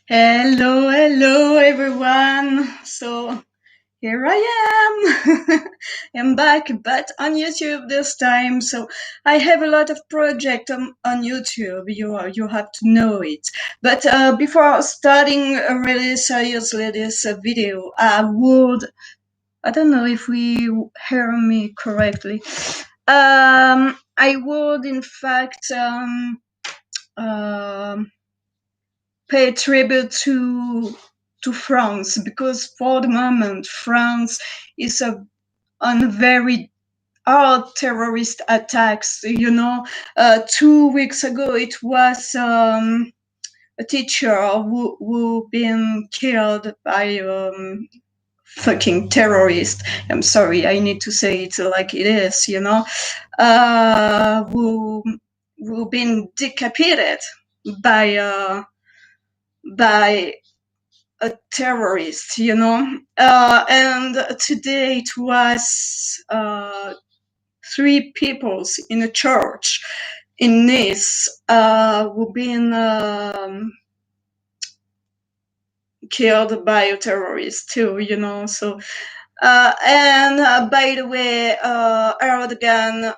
Hello, hello everyone. So here I am. I'm back, but on YouTube this time. So I have a lot of projects on YouTube. You have to know it. But before starting really seriously this video, I don't know if we hear me correctly. I would in fact um, pay tribute to France, because for the moment France is on very hard terrorist attacks. 2 weeks ago it was a teacher who been killed by fucking terrorist. I'm sorry, I need to say it like it is. Who been decapitated by by a terrorist, and today it was three peoples in a church in Nice who been killed by a terrorist too, so and by the way, Erdogan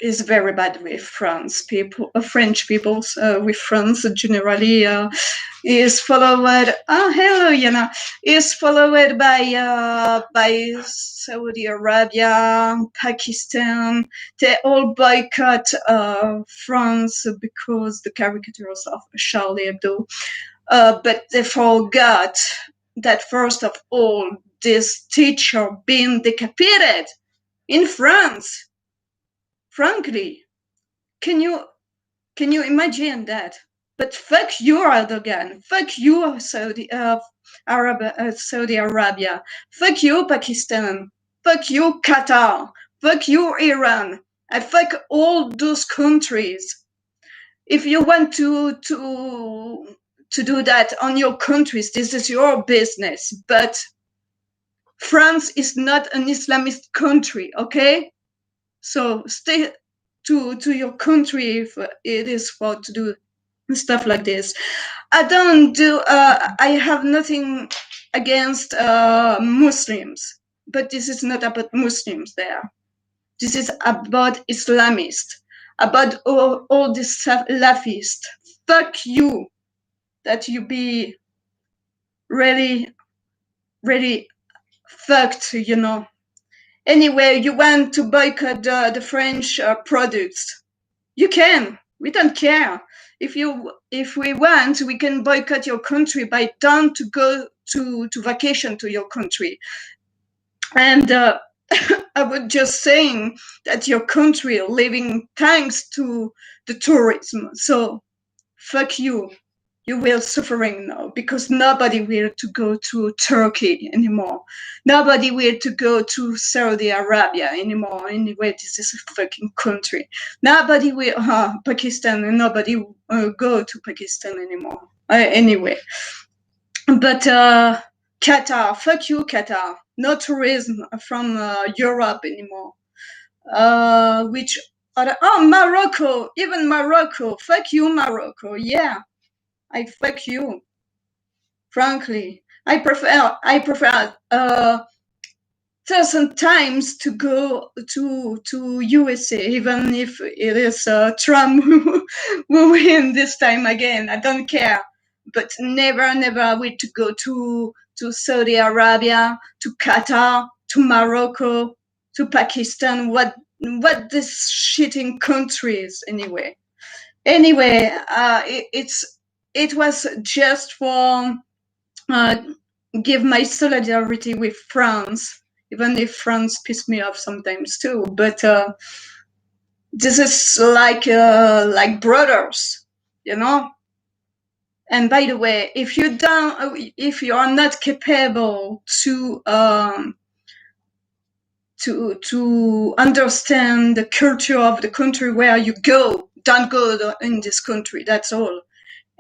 is very bad with French people, with France generally. Is followed. Oh, hello, is followed by Saudi Arabia, Pakistan. They all boycott France because the caricatures of Charlie Hebdo. But they forgot that first of all, this teacher being decapitated in France. Frankly, can you imagine that? But fuck you, Erdogan. Fuck you, Saudi Arabia. Fuck you, Pakistan. Fuck you, Qatar. Fuck you, Iran. And fuck all those countries. If you want to do that on your countries, this is your business. But France is not an Islamist country, okay? So stay to your country if it is for to do stuff like this. I have nothing against Muslims, but this is not about Muslims there. This is about Islamists, about all this Salafists. Fuck you, that you be really, really fucked, Anyway, you want to boycott the French products. You can. We don't care. If we want, we can boycott your country by don't to go to vacation to your country. And I was just saying that your country living thanks to the tourism. So fuck you. You will suffering now, because nobody will to go to Turkey anymore. Nobody will to go to Saudi Arabia anymore. Anyway, this is a fucking country. Nobody will Pakistan, and nobody go to Pakistan anymore. Anyway, but Qatar, fuck you, Qatar. No tourism from Europe anymore. Which other? Oh, Morocco, even Morocco. Fuck you, Morocco. Yeah. I fuck you. Frankly, I prefer sometimes to go to USA, even if it is Trump who win this time again. I don't care, but never will to go to Saudi Arabia, to Qatar, to Morocco, to Pakistan. What this shitting countries anyway. Anyway, it was just for give my solidarity with France, even if France pissed me off sometimes too. But this is like brothers, And by the way, if you are not capable to understand the culture of the country where you go, don't go in this country. That's all.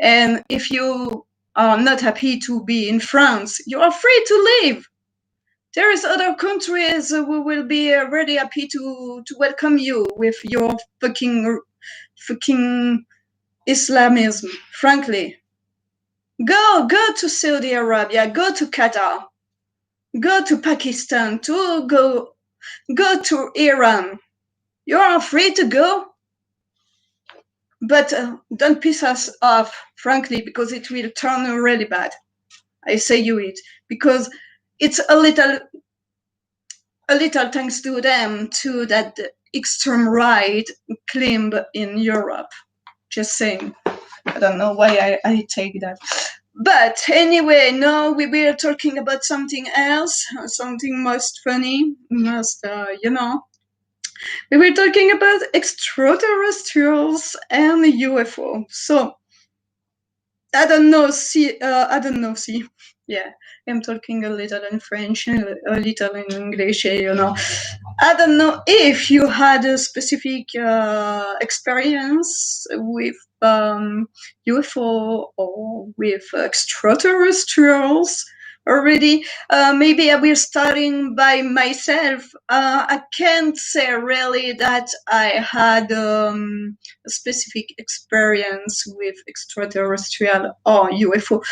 And if you are not happy to be in France, you are free to leave. There is other countries who will be really happy to welcome you with your fucking Islamism, frankly. Go to Saudi Arabia, go to Qatar, go to Pakistan, go to Iran. You are free to go, but don't piss us off, frankly, because it will turn really bad. I say you it, because it's a little thanks to them too that the extreme right claim in Europe. Just saying. I don't know why I take that. But anyway, no, we were talking about something else, something most funny, most, we were talking about extraterrestrials and UFO. So, I don't know, see. Yeah, I'm talking a little in French, a little in English, I don't know if you had a specific experience with UFO or with extraterrestrials already. Maybe I will starting by myself. I can't say really that I had a specific experience with extraterrestrial or UFO.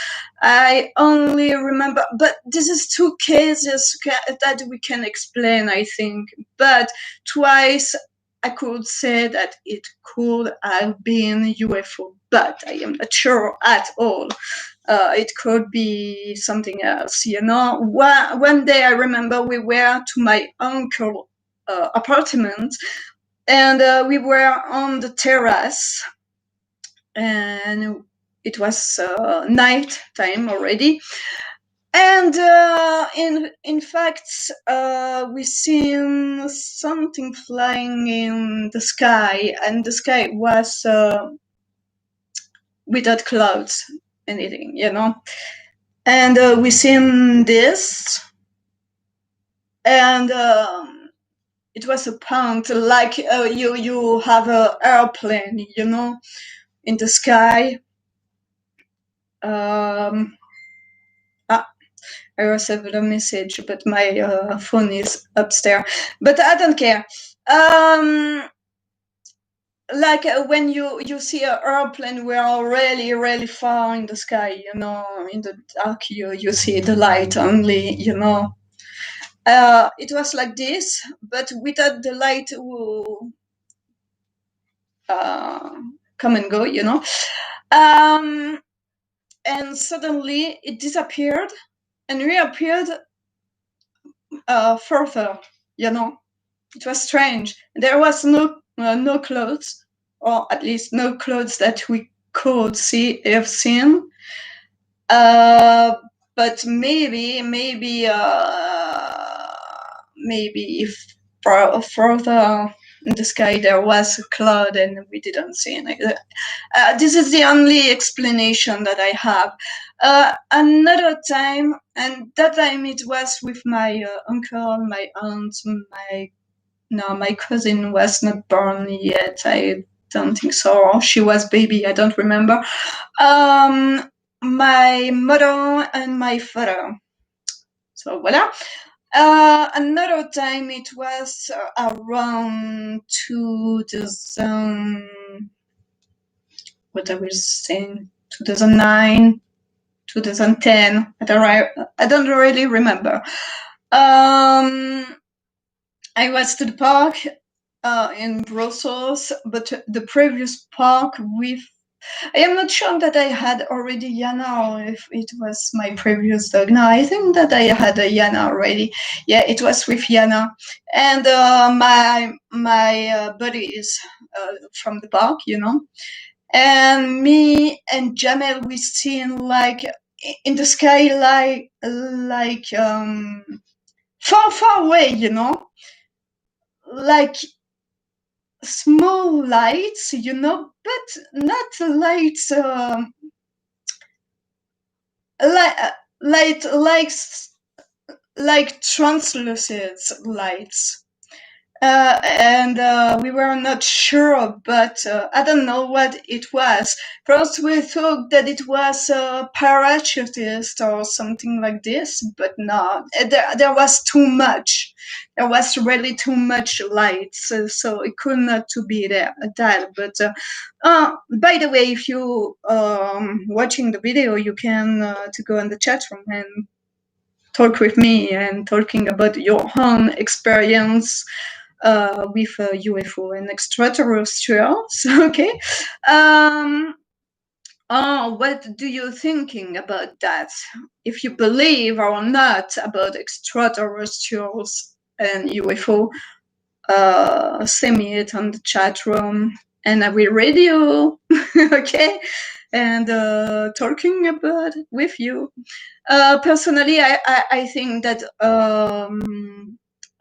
I only remember, but this is two cases that we can explain, I think. But twice I could say that it could have been UFO, but I am not sure at all. It could be something else, One day I remember we were to my uncle apartment, and we were on the terrace, and it was night time already. And in fact, we seen something flying in the sky, and the sky was without clouds, anything, And we seen this, and it was a point like you have an airplane, in the sky. I received a message, but my phone is upstairs. But I don't care. Like when you see an airplane, we are really, really far in the sky, in the dark, you see the light only, It was like this, but without the light come and go, And suddenly it disappeared and reappeared further, It was strange. There was no clothes, or at least no clothes that we could have seen. But maybe if further in the sky there was a cloud and we didn't see it. This is the only explanation that I have. Another time, and that time it was with my uncle, my aunt, my cousin was not born yet. I don't think so. She was baby. I don't remember. My mother and my father. So voila. Another time it was around 2000. What I was saying, 2009, 2010. I don't really remember. I was to the park in Brussels, but the previous park with, I am not sure that I had already Yana or if it was my previous dog. No, I think that I had a Yana already. Yeah, it was with Yana. And my buddies from the park, And me and Jamel, we seen like in the sky, like far away, like small lights, but not lights, light like translucent lights. and we were not sure, but I don't know what it was. First, we thought that it was a parachutist or something like this, but no, there was too much. There was really too much light, so it could not to be there that. But by the way, if you watching the video, you can to go in the chat room and talk with me and talking about your own experience with UFO and extraterrestrials. Okay. Um, what do you thinking about that? If you believe or not about extraterrestrials and UFO, send me it on the chat room and I will read you. Okay. And talking about it with you. Personally, I think that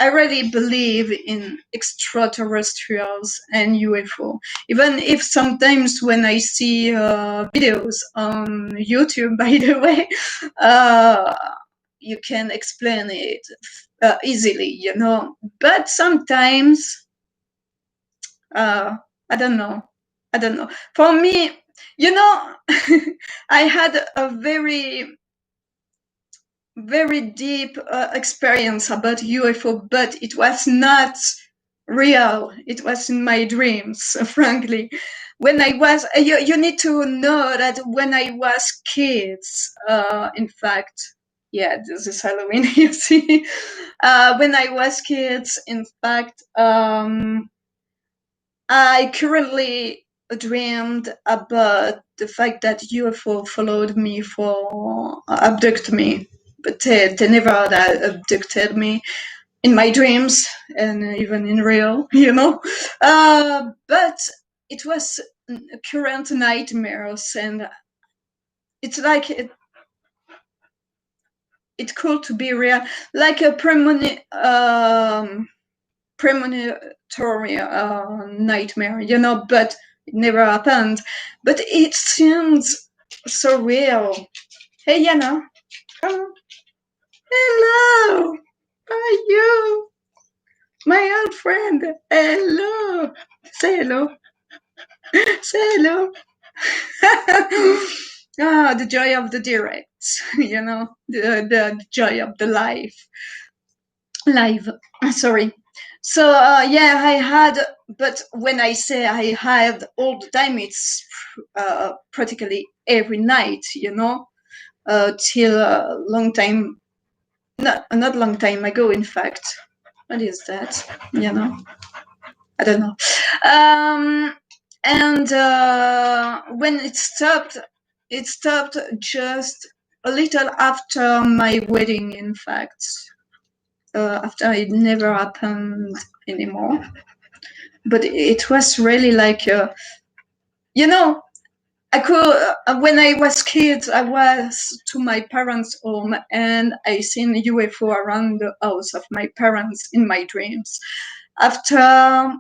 I really believe in extraterrestrials and UFO. Even if sometimes when I see videos on YouTube, by the way, uh, you can explain it easily, you know. But sometimes, I don't know. I don't know. For me, you know, I had a very deep experience about UFO, but it was not real. It was in my dreams, frankly. When I was, you need to know that when I was kids, in fact, yeah, this is Halloween, you see. When I was kids, in fact, I currently dreamed about the fact that UFO followed me for abduct me, but they never abducted me in my dreams and even in real, you know. But it was current nightmares, and it's like it could to be real, like a premonitory nightmare, you know, but it never happened. But it seems so real. Hey, Yana, come on. Hello, how are you? My old friend. Hello. Say hello. Say hello. Ah, the joy of the direct, you know, the joy of the life. Live. Sorry. So yeah, I had, but when I say I had all the time, it's practically every night, you know, till a long time, not long time ago, in fact. What is that? You know, I don't know. And when it stopped just a little after my wedding, in fact. After it never happened anymore. But it was really like, you know, I could, when I was kid, I was to my parents' home and I seen a UFO around the house of my parents in my dreams. After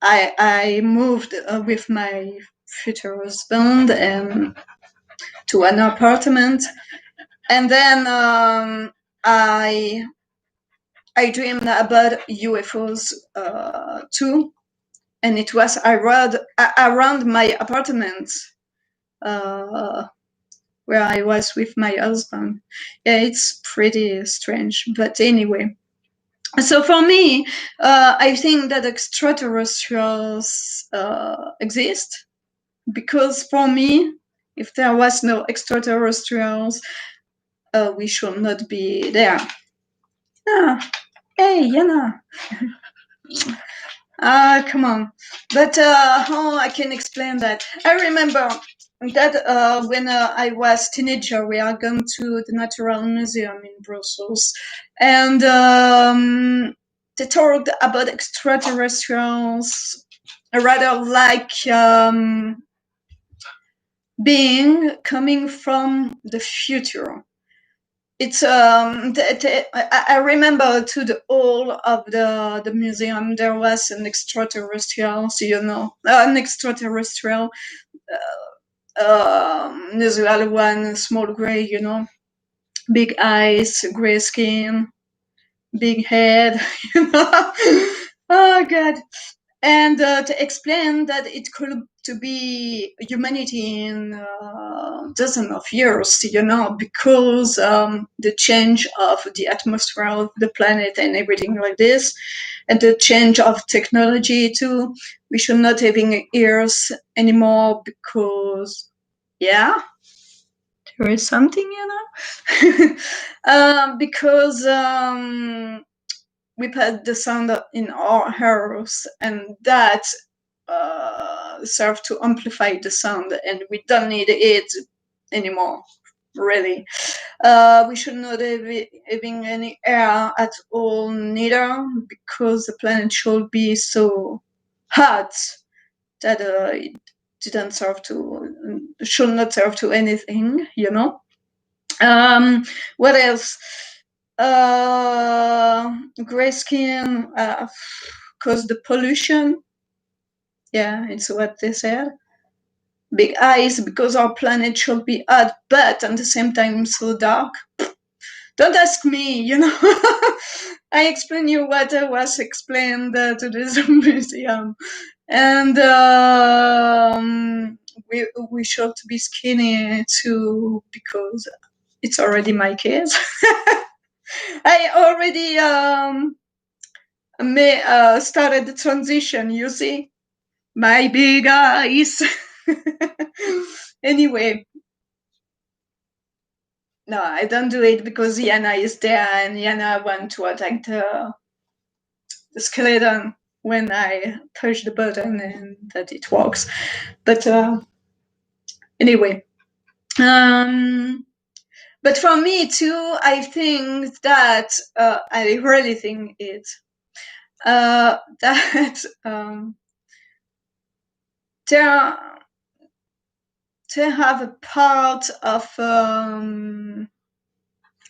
I moved with my future husband and to an apartment, and then I dreamed about UFOs too, and it was around my apartment where I was with my husband. Yeah, it's pretty strange, but anyway. So for me, I think that extraterrestrials exist because for me, if there was no extraterrestrials, we should not be there. Ah, hey, Yana. Come on. But how I can explain that? I remember that when I was teenager, we are going to the Natural Museum in Brussels, and they talked about extraterrestrials, rather like being coming from the future. It's I remember to the hall of the museum there was an extraterrestrial, so you know, an extraterrestrial, usual one, small gray, you know, big eyes, gray skin, big head, Oh God. And to explain that it could to be humanity in dozens of years, because the change of the atmosphere of the planet and everything like this, and the change of technology too. We should not having ears anymore because, yeah, there is something, because we put the sound in our ears, and that serve to amplify the sound, and we don't need it anymore, really. We should not having any air at all neither, because the planet should be so hot that it didn't serve to, should not serve to anything, What else? Gray skin cause the pollution. Yeah, it's what they said. Big eyes because our planet should be hot, but at the same time so dark. Don't ask me, I explain you what was explained to this museum. And we should be skinny too, because it's already my case. I already started the transition, you see? My big eyes. Anyway, no, I don't do it because Yana is there, and Yana want to attack the skeleton when I push the button and that it works. But anyway, but for me too, I think that I really think it that there they have a part of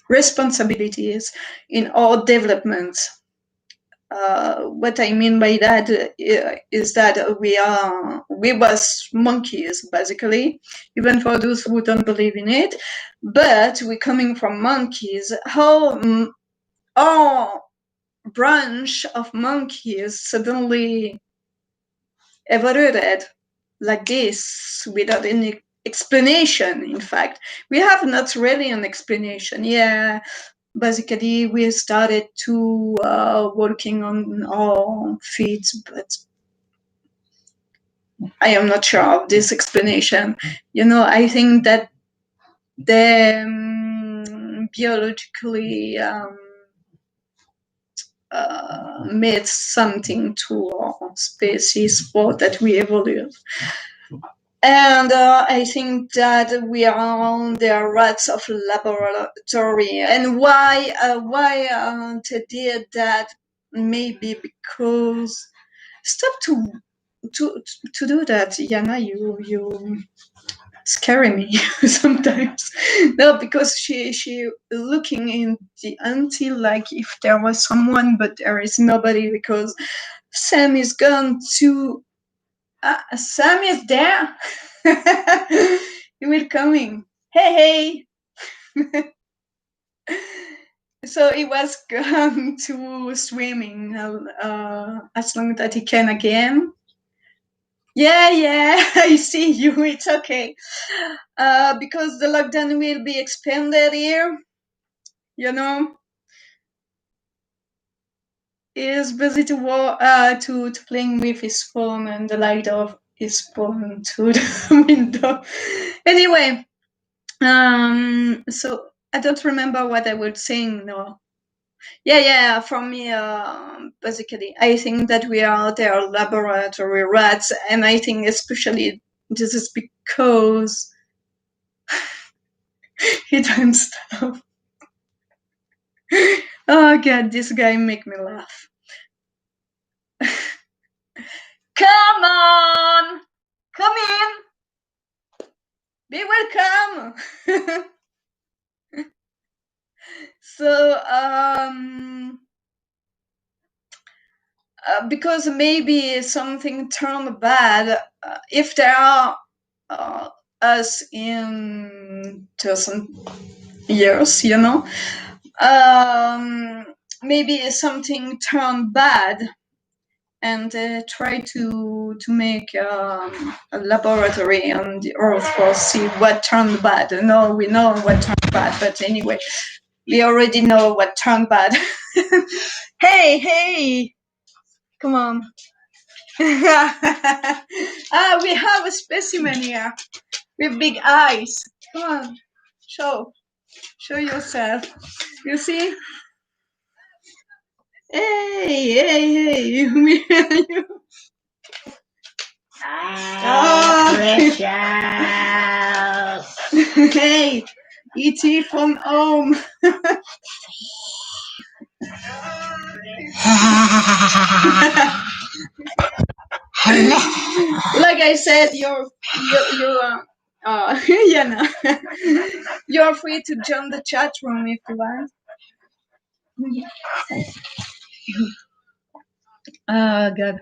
responsibilities in our development. What I mean by that is that we was monkeys, basically, even for those who don't believe in it. But we're coming from monkeys. How our branch of monkeys suddenly evolved like this without any explanation. In fact, we have not really an explanation. Yeah, basically we started to working on our feet, but I am not sure of this explanation. I think that the biologically made something to our species for that we evolved. And I think that we are the rats of laboratory. And why they did that? Maybe because stop to do that, Yana. You scare me sometimes. No, because she looking in the auntie like if there was someone, but there is nobody because Sam is gone to. Sam is there. He will coming. Hey, hey. So he was going to swimming as long that he can again. Yeah, I see you. It's okay. Because the lockdown will be expanded here, you know. He is busy to playing with his phone and the light of his phone to the window. Anyway, so I don't remember what I was saying now. Yeah, for me, basically, I think that we are their laboratory rats, and I think especially this is because he don't stop. Oh God, this guy make me laugh. Come on, come in, be welcome. So, because maybe something turned bad, if there are us in 1,000 years, maybe something turned bad, and try to make a laboratory on the Earth for see what turned bad. No, we know what turned bad, but anyway, we already know what turned bad. Hey, come on. We have a specimen here with big eyes. Come on, show yourself. You see? Hey. Precious. Hey, E.T. from home. Like I said, you're Yana. You're free to join the chat room if you want. God.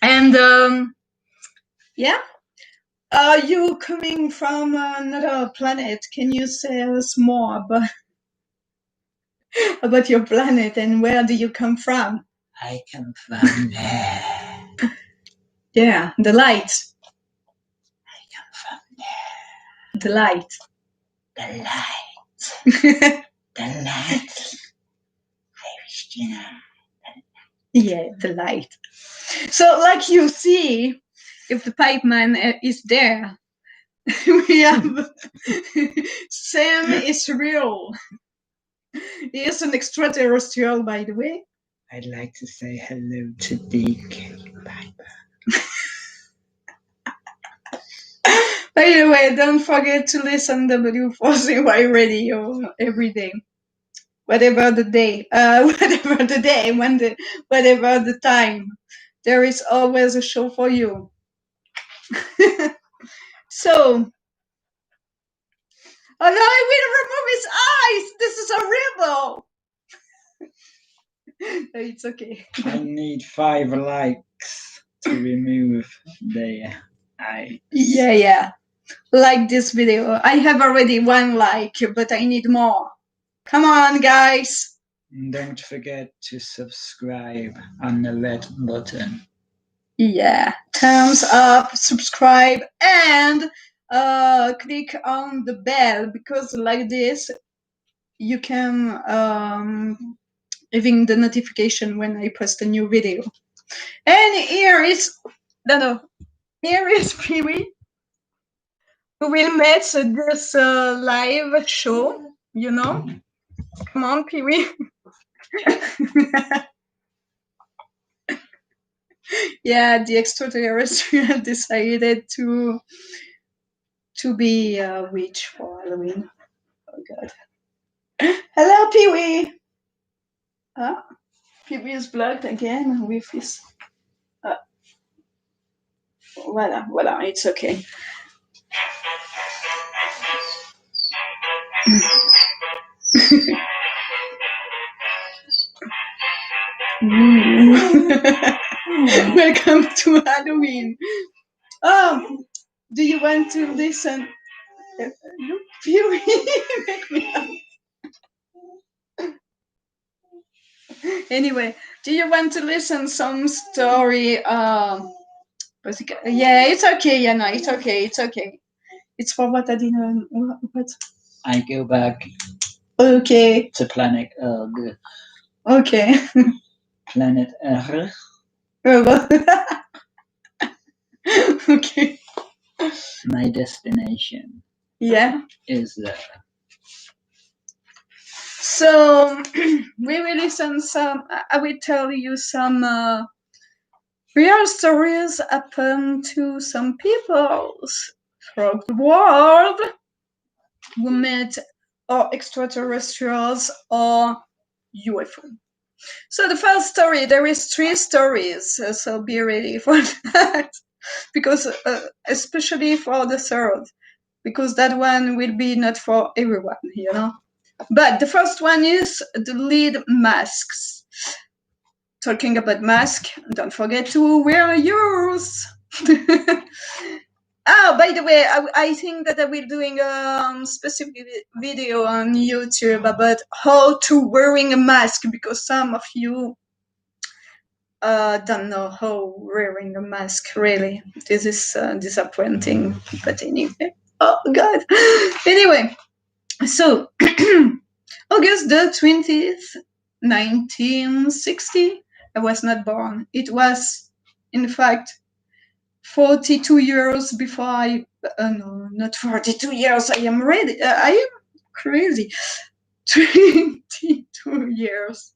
And yeah, are you coming from another planet? Can you say us more about your planet and where do you come from? I come from there. Yeah, the light. I come from there. The light. The light. The light. Yeah, the light. So, like you see, if the pipe man is there, we have Sam is real. He is an extraterrestrial, by the way. I'd like to say hello to DK Piper. By the way, don't forget to listen to W4CY radio every day. Whatever the day, whatever the time, there is always a show for you. So, oh no, I will remove his eyes! This is horrible! It's okay. I need 5 likes to remove the eyes. Yeah. Like this video. I have already 1 like, but I need more. Come on, guys! And don't forget to subscribe on the red button. Yeah, thumbs up, subscribe, and click on the bell, because like this you can having the notification when I post a new video. And here is Pee Wee, who will make this live show, you know. Come on, Pee Wee. Yeah, the extraterrestrial decided to be a witch for Halloween. Oh God. Hello, Pee Wee. Pee Wee is blocked again with his. Voila, it's okay. Welcome to Halloween. Oh, do you want to listen? Pee Wee, make me laugh. Anyway, do you want to listen some story? Yeah, it's okay. Yeah, no, it's okay. It's for what I didn't. What? I go back. Okay. To planet Earth. Okay. Planet Earth. Okay. My destination. Yeah. Is there. So we will listen some. I will tell you some real stories happen to some people throughout the world who met or extraterrestrials or UFO. So the first story, there is 3 stories, so be ready for that, because especially for the third, because that one will be not for everyone, you know. But the first one is the lead masks. Talking about masks, don't forget to wear yours. Oh, by the way, I think that I will doing a specific video on YouTube about how to wearing a mask, because some of you don't know how wearing a mask really. This is disappointing, but anyway. Oh God. Anyway, so August the 20th, 1960. I was not born. It was, in fact, 42 years before no, not 42 years. I am ready. I am crazy. 22 years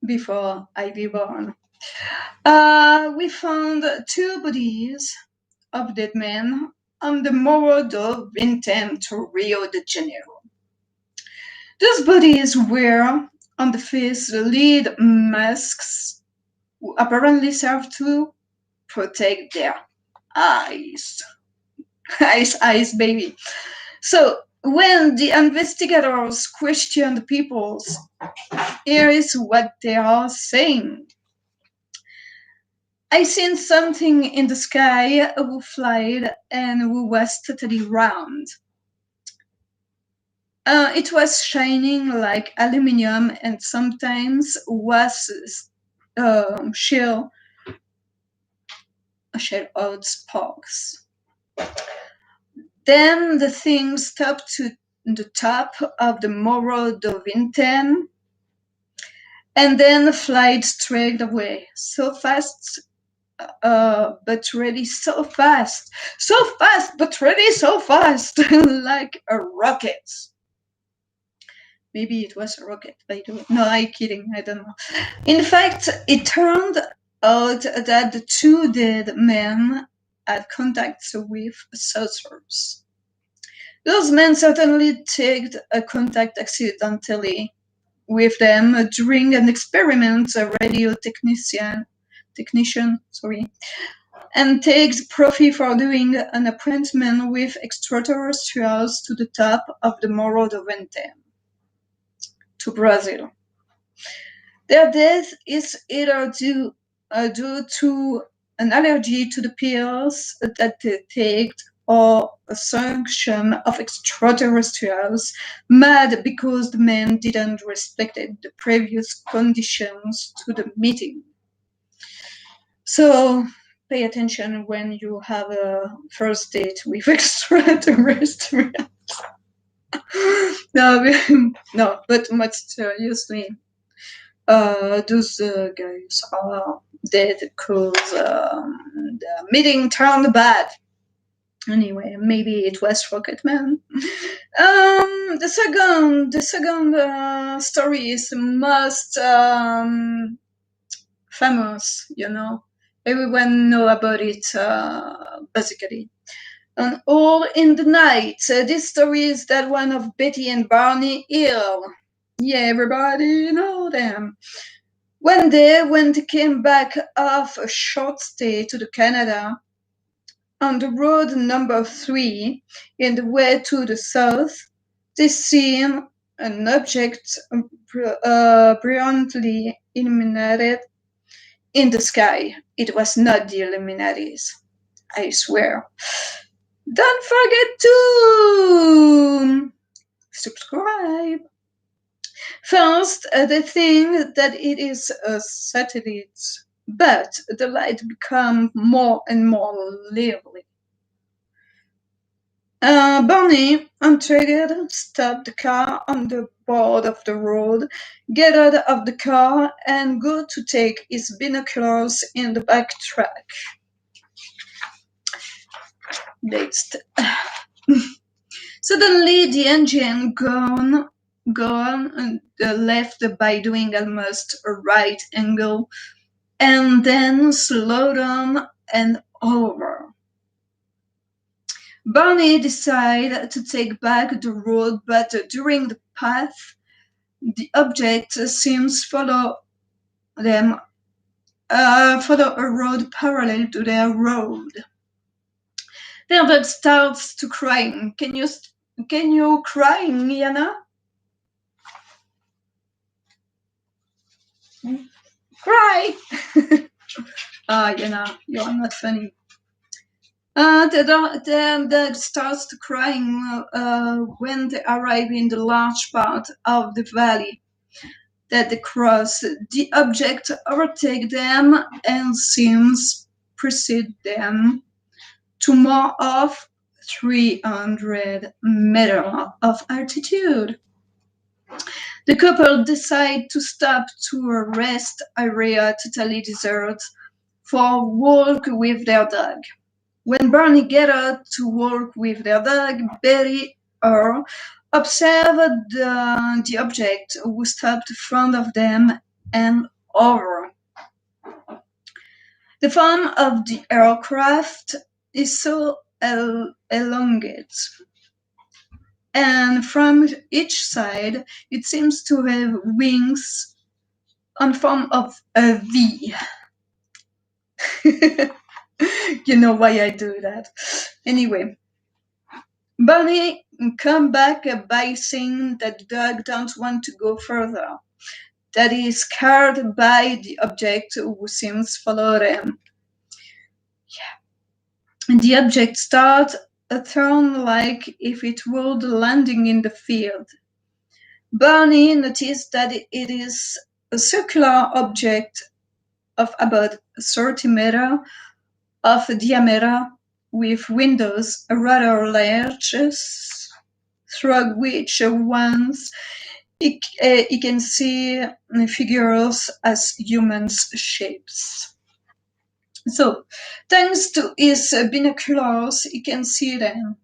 before I be born. We found two bodies of dead men on the Morro do Vintém to Rio de Janeiro. Those bodies were on the face lead masks, who apparently serve to protect their eyes. Eyes, baby. So when the investigators questioned the peoples, here is what they are saying. I seen something in the sky who flied and who was totally round. It was shining like aluminium and sometimes was shell out sparks. Then the thing stopped to the top of the Morro do Vintém and then flied straight away, so fast, but really so fast, but really so fast, like a rocket. Maybe it was a rocket. I don't. No, I'm kidding. I don't know. In fact, it turned out that the two dead men had contacts with saucers. Those men certainly took a contact accidentally with them during an experiment. A radio technician, and takes profit for doing an appointment with extraterrestrials to the top of the Morro do Vintém, to Brazil. Their death is either due to an allergy to the pills that they take, or a sanction of extraterrestrials mad because the men didn't respect the previous conditions to the meeting. So pay attention when you have a first date with extraterrestrials. No, but much seriously, those guys are dead because the meeting turned bad. Anyway, maybe it was Rocket Man. The second story is the most famous. Everyone know about it basically. And All in the Night. This story is that one of Betty and Barney Hill. Yeah, everybody know them. One day, when they came back off a short stay to Canada, on the road number 3, in the way to the south, they see an object brilliantly illuminated in the sky. It was not the Illuminatis, I swear. Don't forget to subscribe. First, they think that it is a satellite, but the light becomes more and more lively. Barney, intrigued, stopped the car on the board of the road, get out of the car, and go to take his binoculars in the back track. Next. Suddenly, the engine gone and left by doing almost a right angle, and then slowed down and over. Barney decided to take back the road, but during the path, the object seems follow a road parallel to their road. Their dog starts to crying. Can you cry, Yana? Cry! Yana, you are not funny. Then dog starts to crying when they arrive in the large part of the valley that they cross. The object overtake them and seems precede them to more of 300 meters of altitude. The couple decide to stop to a rest area totally desert for a walk with their dog. When Barney get out to walk with their dog, Betty observe the object who stopped in front of them and over. The form of the aircraft is so elongate, and from each side it seems to have wings on form of a V. You know why I do that. Anyway, Bunny come back by saying that the dog don't want to go further, that he is scared by the object who seems follow them. And the object starts a turn like if it were landing in the field. Barney noticed that it is a circular object of about 30 meters of diameter with windows rather large through which once he can see figures as humans' shapes. So, thanks to his binoculars, he can see them.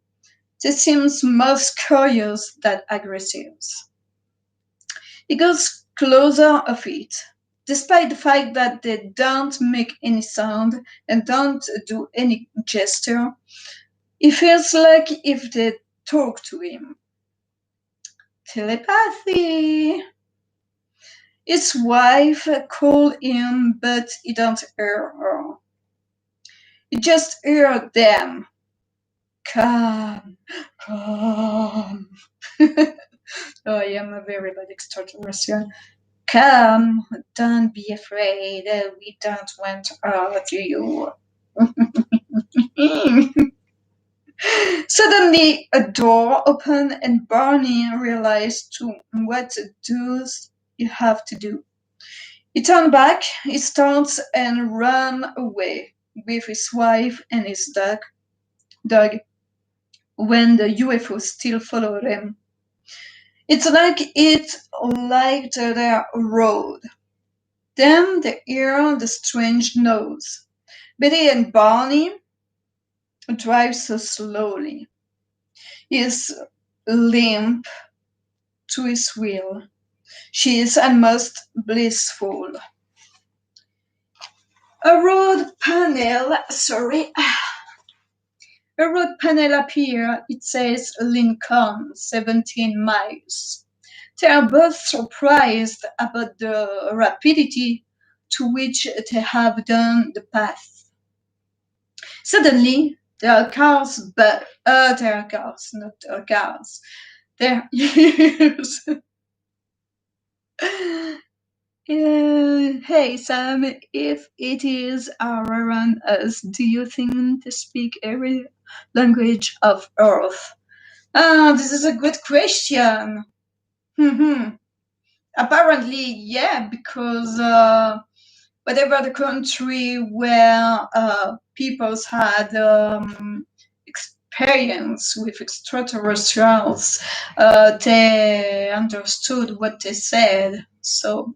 They seem most curious than aggressive. He goes closer of it, despite the fact that they don't make any sound and don't do any gesture. It feels like if they talk to him. Telepathy. His wife called him, but he don't hear her. He just hear them. Come, come. Oh, I am a very bad extraterrestrial. Come, don't be afraid. We don't want to hurt you. Suddenly, a door opened, and Barney realized what does you have to do. He turned back, he starts and ran away with his wife and his dog when the UFO still followed him. It's like it liked their road. Then they hear the strange noise. Betty and Barney drive so slowly. He is limp to his wheel. She is almost blissful. A road panel, a road panel appears. It says Lincoln, 17 miles. They are both surprised about the rapidity to which they have done the path. Suddenly, there are cars, but there are cars, not cars. There is. Hey Sam, if it is around us, do you think they speak every language of Earth? This is a good question. Apparently, yeah, because whatever the country where peoples had experience with extraterrestrials, they understood what they said. So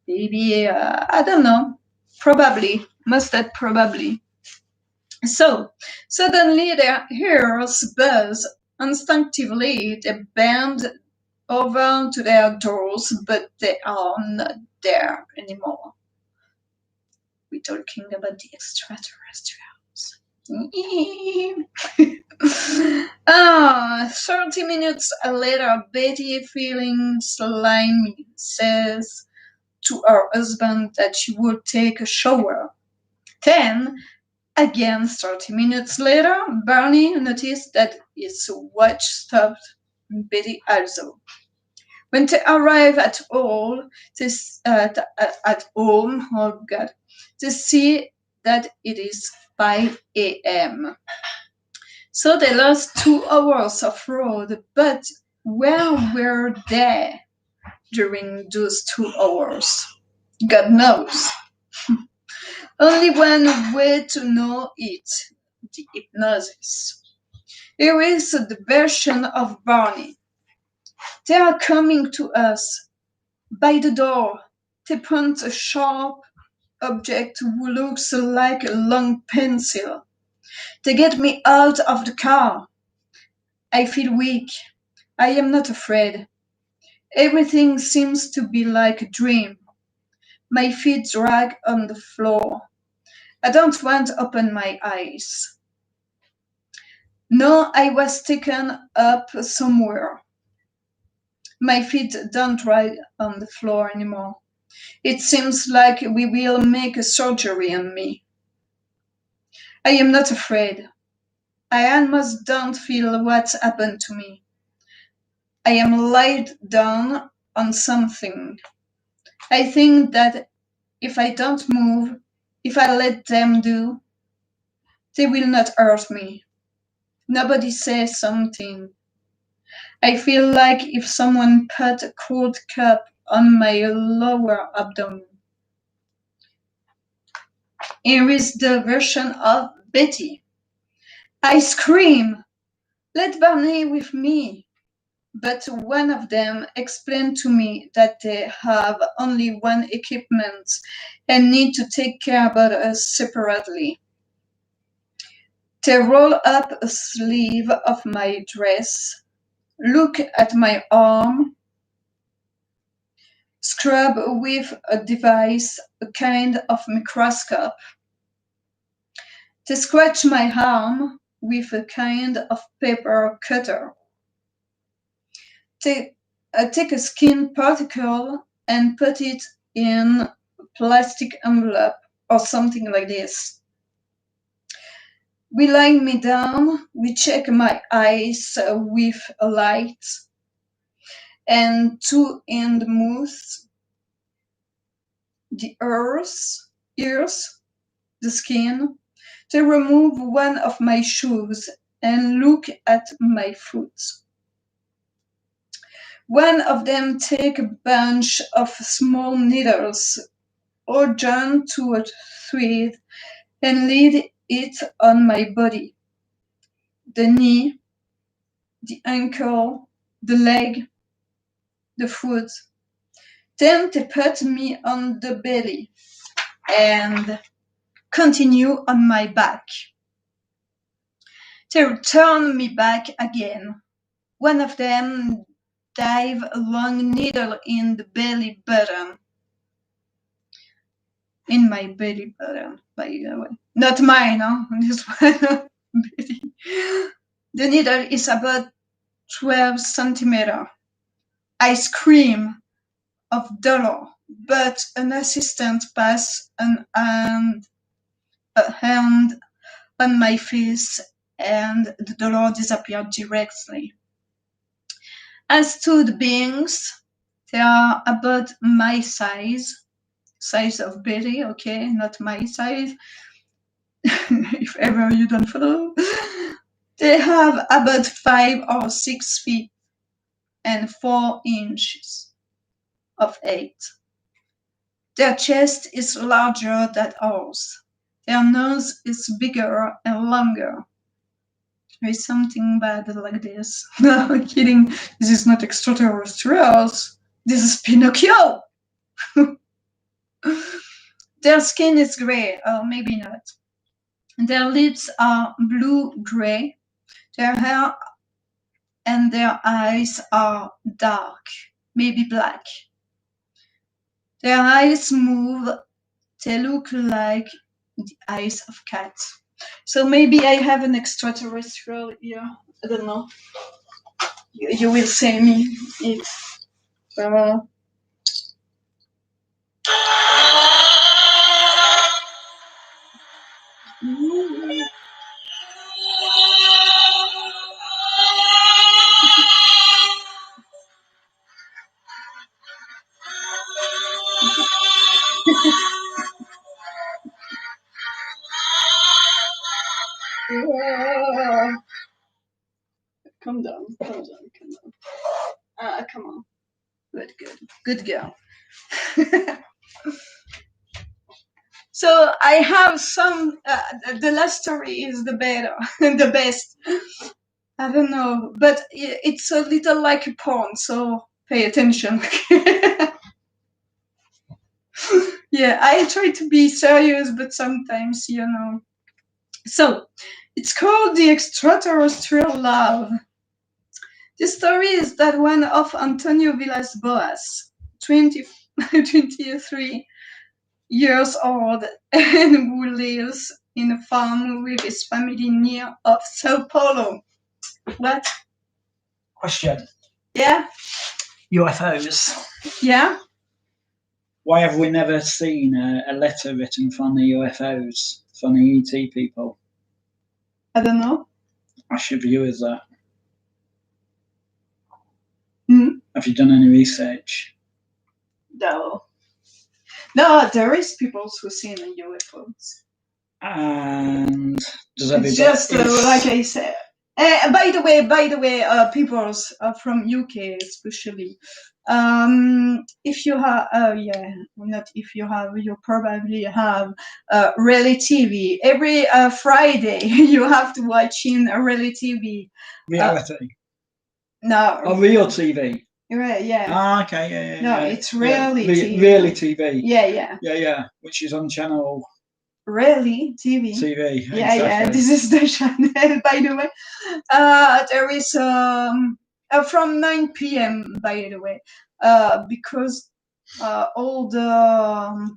maybe I don't know. Probably, most that probably. So suddenly their ears buzz. Instinctively, they bend over to their doors, but they are not there anymore. We're talking about the extraterrestrials. 30 minutes later, Betty, feeling slimy, says to her husband that she would take a shower. Then, again 30 minutes later, Barney noticed that his watch stopped. Betty also. When they arrive at home, oh God, they see that it is 5 a.m. So they lost 2 hours of road, but where were they during those 2 hours? God knows. Only one way to know it, the hypnosis. Here is the version of Barney. They are coming to us. By the door, they point a sharp object who looks like a long pencil. They get me out of the car. I feel weak. I am not afraid. Everything seems to be like a dream. My feet drag on the floor. I don't want to open my eyes. No, I was taken up somewhere. My feet don't drag on the floor anymore. It seems like we will make a surgery on me. I am not afraid. I almost don't feel what's happened to me. I am laid down on something. I think that if I don't move, if I let them do, they will not hurt me. Nobody says something. I feel like if someone put a cold cup on my lower abdomen. Here is the version of Betty. I scream, let Barney with me. But one of them explained to me that they have only one equipment and need to take care about us separately. They roll up a sleeve of my dress, look at my arm, scrub with a device, a kind of microscope. They scratch my arm with a kind of paper cutter. They take a skin particle and put it in a plastic envelope or something like this. We lie me down, we check my eyes with a light and two in the mouth, the ears, the skin. They remove one of my shoes and look at my foot. One of them take a bunch of small needles or join to a thread and lead it on my body. The knee, the ankle, the leg, the foot. Then they put me on the belly and continue on my back. They turn me back again. One of them dive a long needle in the belly button. In my belly button, by the way. Not mine, huh? This one. The needle is about 12 centimeters. I scream of dolor, but an assistant passes a hand on my face and the dolor disappeared directly. As to the beings, they are about my size of belly, okay, not my size. If ever you don't follow. They have about 5 or 6 feet and 4 inches of height. Their chest is larger than ours. Their nose is bigger and longer. There is something bad like this. No, I'm kidding. This is not extraterrestrials. This is Pinocchio. Their skin is gray, or maybe not. Their lips are blue-gray. Their hair and their eyes are dark, maybe black. Their eyes move. They look like the eyes of cats. So maybe I have an extraterrestrial here. I don't know. You will say me if. Uh, Calm down, calm down, calm down. Come on. Good girl. So I have some. The last story is the better, the best. I don't know, but it's a little like a porn, so pay attention. Yeah, I try to be serious, but sometimes, So, it's called The Extraterrestrial Love. The story is that one of Antonio Villas Boas, 23 years old, and who lives in a farm with his family near of Sao Paulo. What? Question. Yeah? UFOs. Yeah? Why have we never seen a letter written from the UFOs, from the ET people? I don't know. Ask your viewers that. Have you done any research? No. No, there is people who see the UFOs. And does everybody... It's just like I said. By the way, people from UK especially. If you have, not if you have, you probably have Relay TV. Every Friday, you have to watch in Relay TV. Reality? No. Oh, real TV? Yeah. Ah, okay, yeah. No, it's reality. Reality TV. Yeah. Yeah, which is on channel... Really? TV? TV, yeah, exactly. Yeah, this is the channel, by the way. There is from 9 p.m., by the way, because all the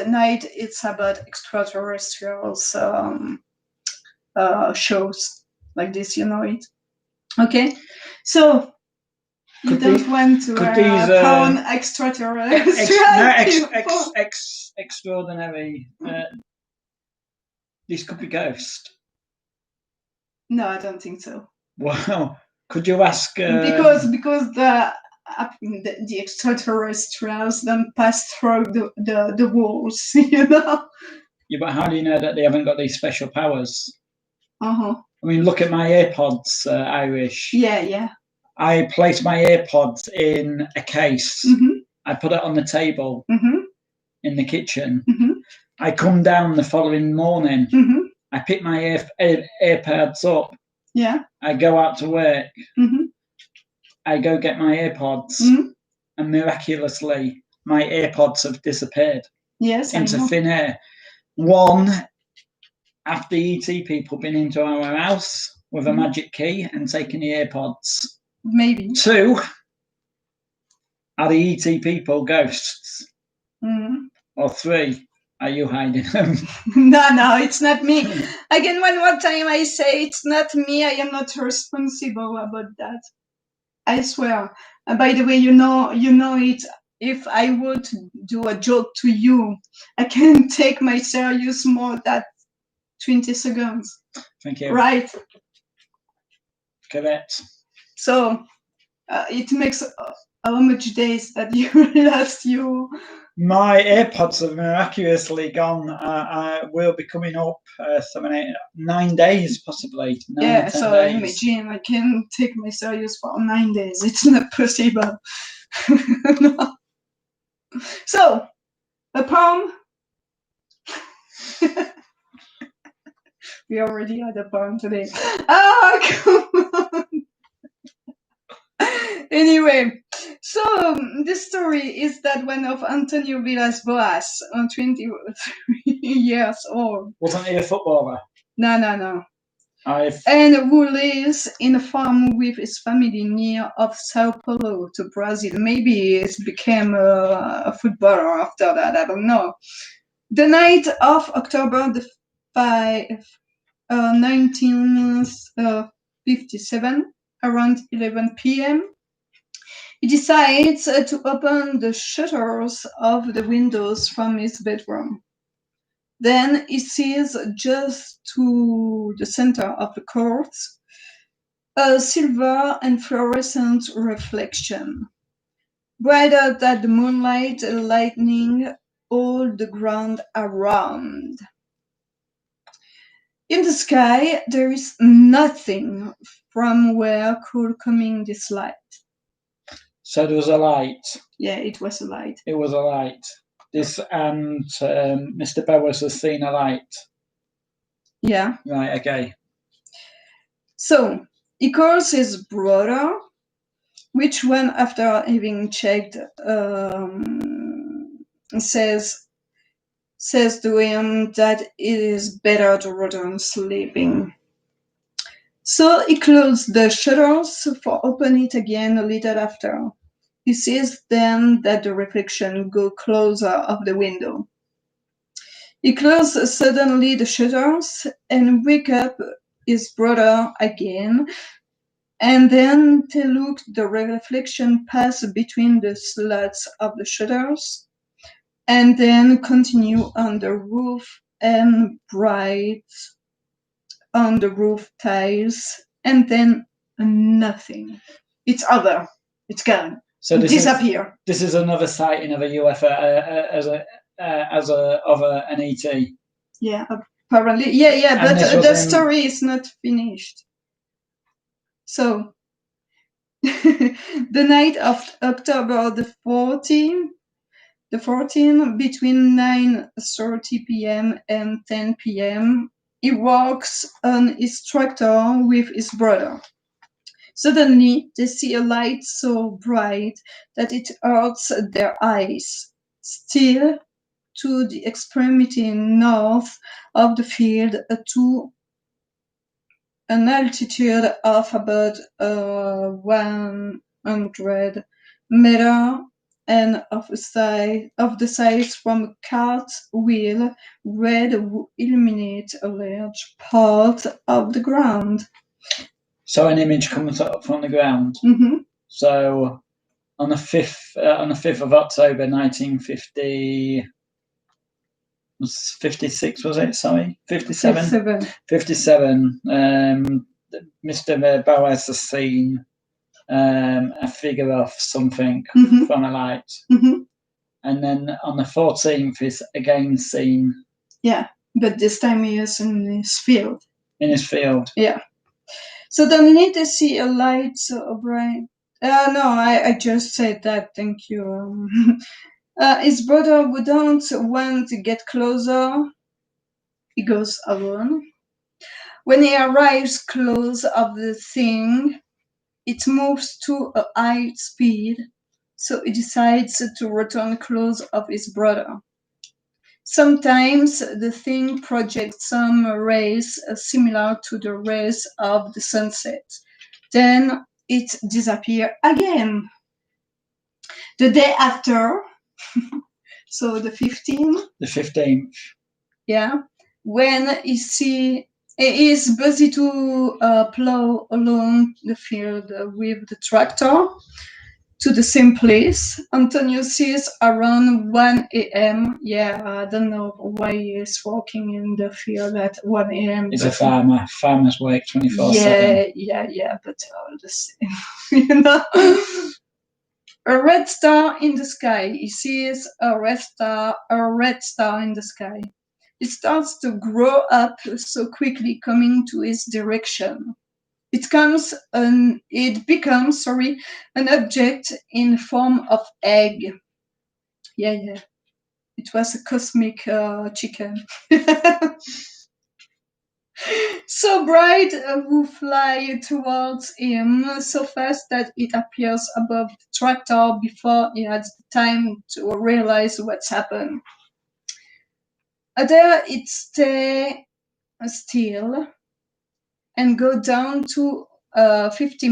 night it's about extraterrestrials shows like this, you know it. Okay, so you don't want to porn extraterrestrial extraordinary. These could be ghosts. No, I don't think so. Wow. Could you ask... Because the extraterrestrials don't pass through the walls, you know? Yeah, but how do you know that they haven't got these special powers? Uh-huh. I mean, look at my AirPods, Irish. Yeah. I place my AirPods in a case. Mm-hmm. I put it on the table in the kitchen. Mm-hmm. I come down the following morning. Mm-hmm. I pick my AirPods up. Yeah. I go out to work. Mm-hmm. I go get my AirPods. And miraculously, my AirPods have disappeared. Yes, into thin air. One, after the ET people been into our house with a magic key and taken the AirPods. Maybe. Two, are the ET people ghosts? Or three, are you hiding them? No, it's not me. Again, one more time I say it's not me. I am not responsible about that. I swear. By the way, you know it. If I would do a joke to you, I can take my serious more than 20 seconds. Thank you. Right. Correct. So it makes how much days that you lost you? My AirPods have miraculously gone. Will be coming up 9 days, possibly. 10 so days. imagine I can take my serious for 9 days. It's not possible. No. So, a poem. We already had a poem today. Oh, come on. Anyway, so the story is that one of Antonio Villas Boas, 23 years old. Wasn't he a footballer? No. And who lives in a farm with his family near of Sao Paulo to Brazil. Maybe he became a footballer after that, I don't know. The night of October the 5th, 1957, around 11 p.m., he decides to open the shutters of the windows from his bedroom. Then he sees just to the center of the court a silver and fluorescent reflection, brighter than the moonlight, lightening all the ground around. In the sky, there is nothing from where could coming this light. So there was a light. Yeah, it was a light. It was a light. This and Mr. Bowers has seen a light. Yeah. Right. Okay. So he calls his brother, which one, after having checked, says to him that it is better to return sleeping. So he closed the shutters for open it again a little after. He sees then that the reflection go closer of the window. He closes suddenly the shutters and wake up his brother again, and then they look the reflection pass between the slats of the shutters, and then continue on the roof and bright on the roof tiles, and then nothing. It's over. It's gone. So this disappear. This is another sighting of a UFO of an ET. Yeah, apparently. Yeah, And but the story is not finished. So, the night of October the 14th, between 9:30 p.m. and 10 p.m., he walks on his tractor with his brother. Suddenly, they see a light so bright that it hurts their eyes. Still, to the extremity north of the field, to an altitude of about 100 meters, and of the size from a cart wheel, red illuminate a large part of the ground. So an image comes up from the ground. Mm-hmm. So on the 5th of October 1950. 56 was it? Sorry, 57. 57. Mr. Boaz has seen a figure of something from a light, and then on the 14th is again seen. Yeah, but this time he is in his field. In his field. Yeah. Suddenly they see a light so bright. No, I just said that. Thank you. His brother wouldn't want to get closer. He goes alone. When he arrives close of the thing, it moves to a high speed, so he decides to return close of his brother. Sometimes the thing projects some rays similar to the rays of the sunset. Then it disappears again. The day after, so the 15th. The 15th. Yeah, when he is busy to plow along the field with the tractor to the same place. Antonio sees around 1 a.m. Yeah, I don't know why he is walking in the field at 1 a.m. He's a farmer. Farmers work 24/7. Yeah, but all the same, A red star in the sky. He sees a red star in the sky. It starts to grow up so quickly, coming to his direction. It becomes an object in form of egg. Yeah. It was a cosmic chicken. So bright, who fly towards him so fast that it appears above the tractor before he had the time to realize what's happened. There it stay still and go down to 50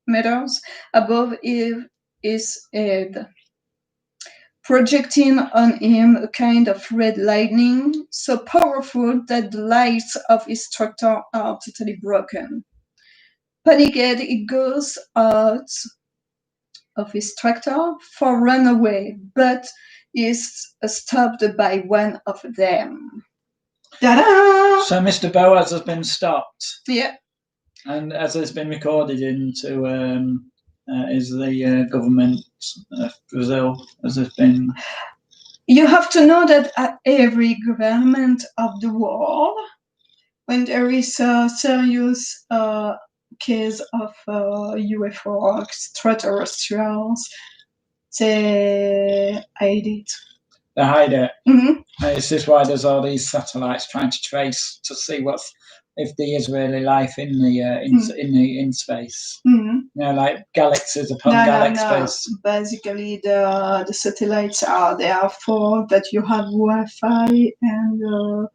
meters above his head, projecting on him a kind of red lightning so powerful that the lights of his tractor are totally broken. Panicked, he goes out of his tractor for run away, but is stopped by one of them. Ta-da! So Mr. Boaz has been stopped. Yeah. And as it's been recorded into is the government of Brazil, as it's been. You have to know that every government of the world when there is a serious case of UFO or extraterrestrials, they hide it. They hide it. Mm-hmm. This is why there's all these satellites trying to trace to see if there is really life in the in space. Mm-hmm. You know, like galaxies upon galaxies. No. Basically, the satellites are there for that you have Wi-Fi and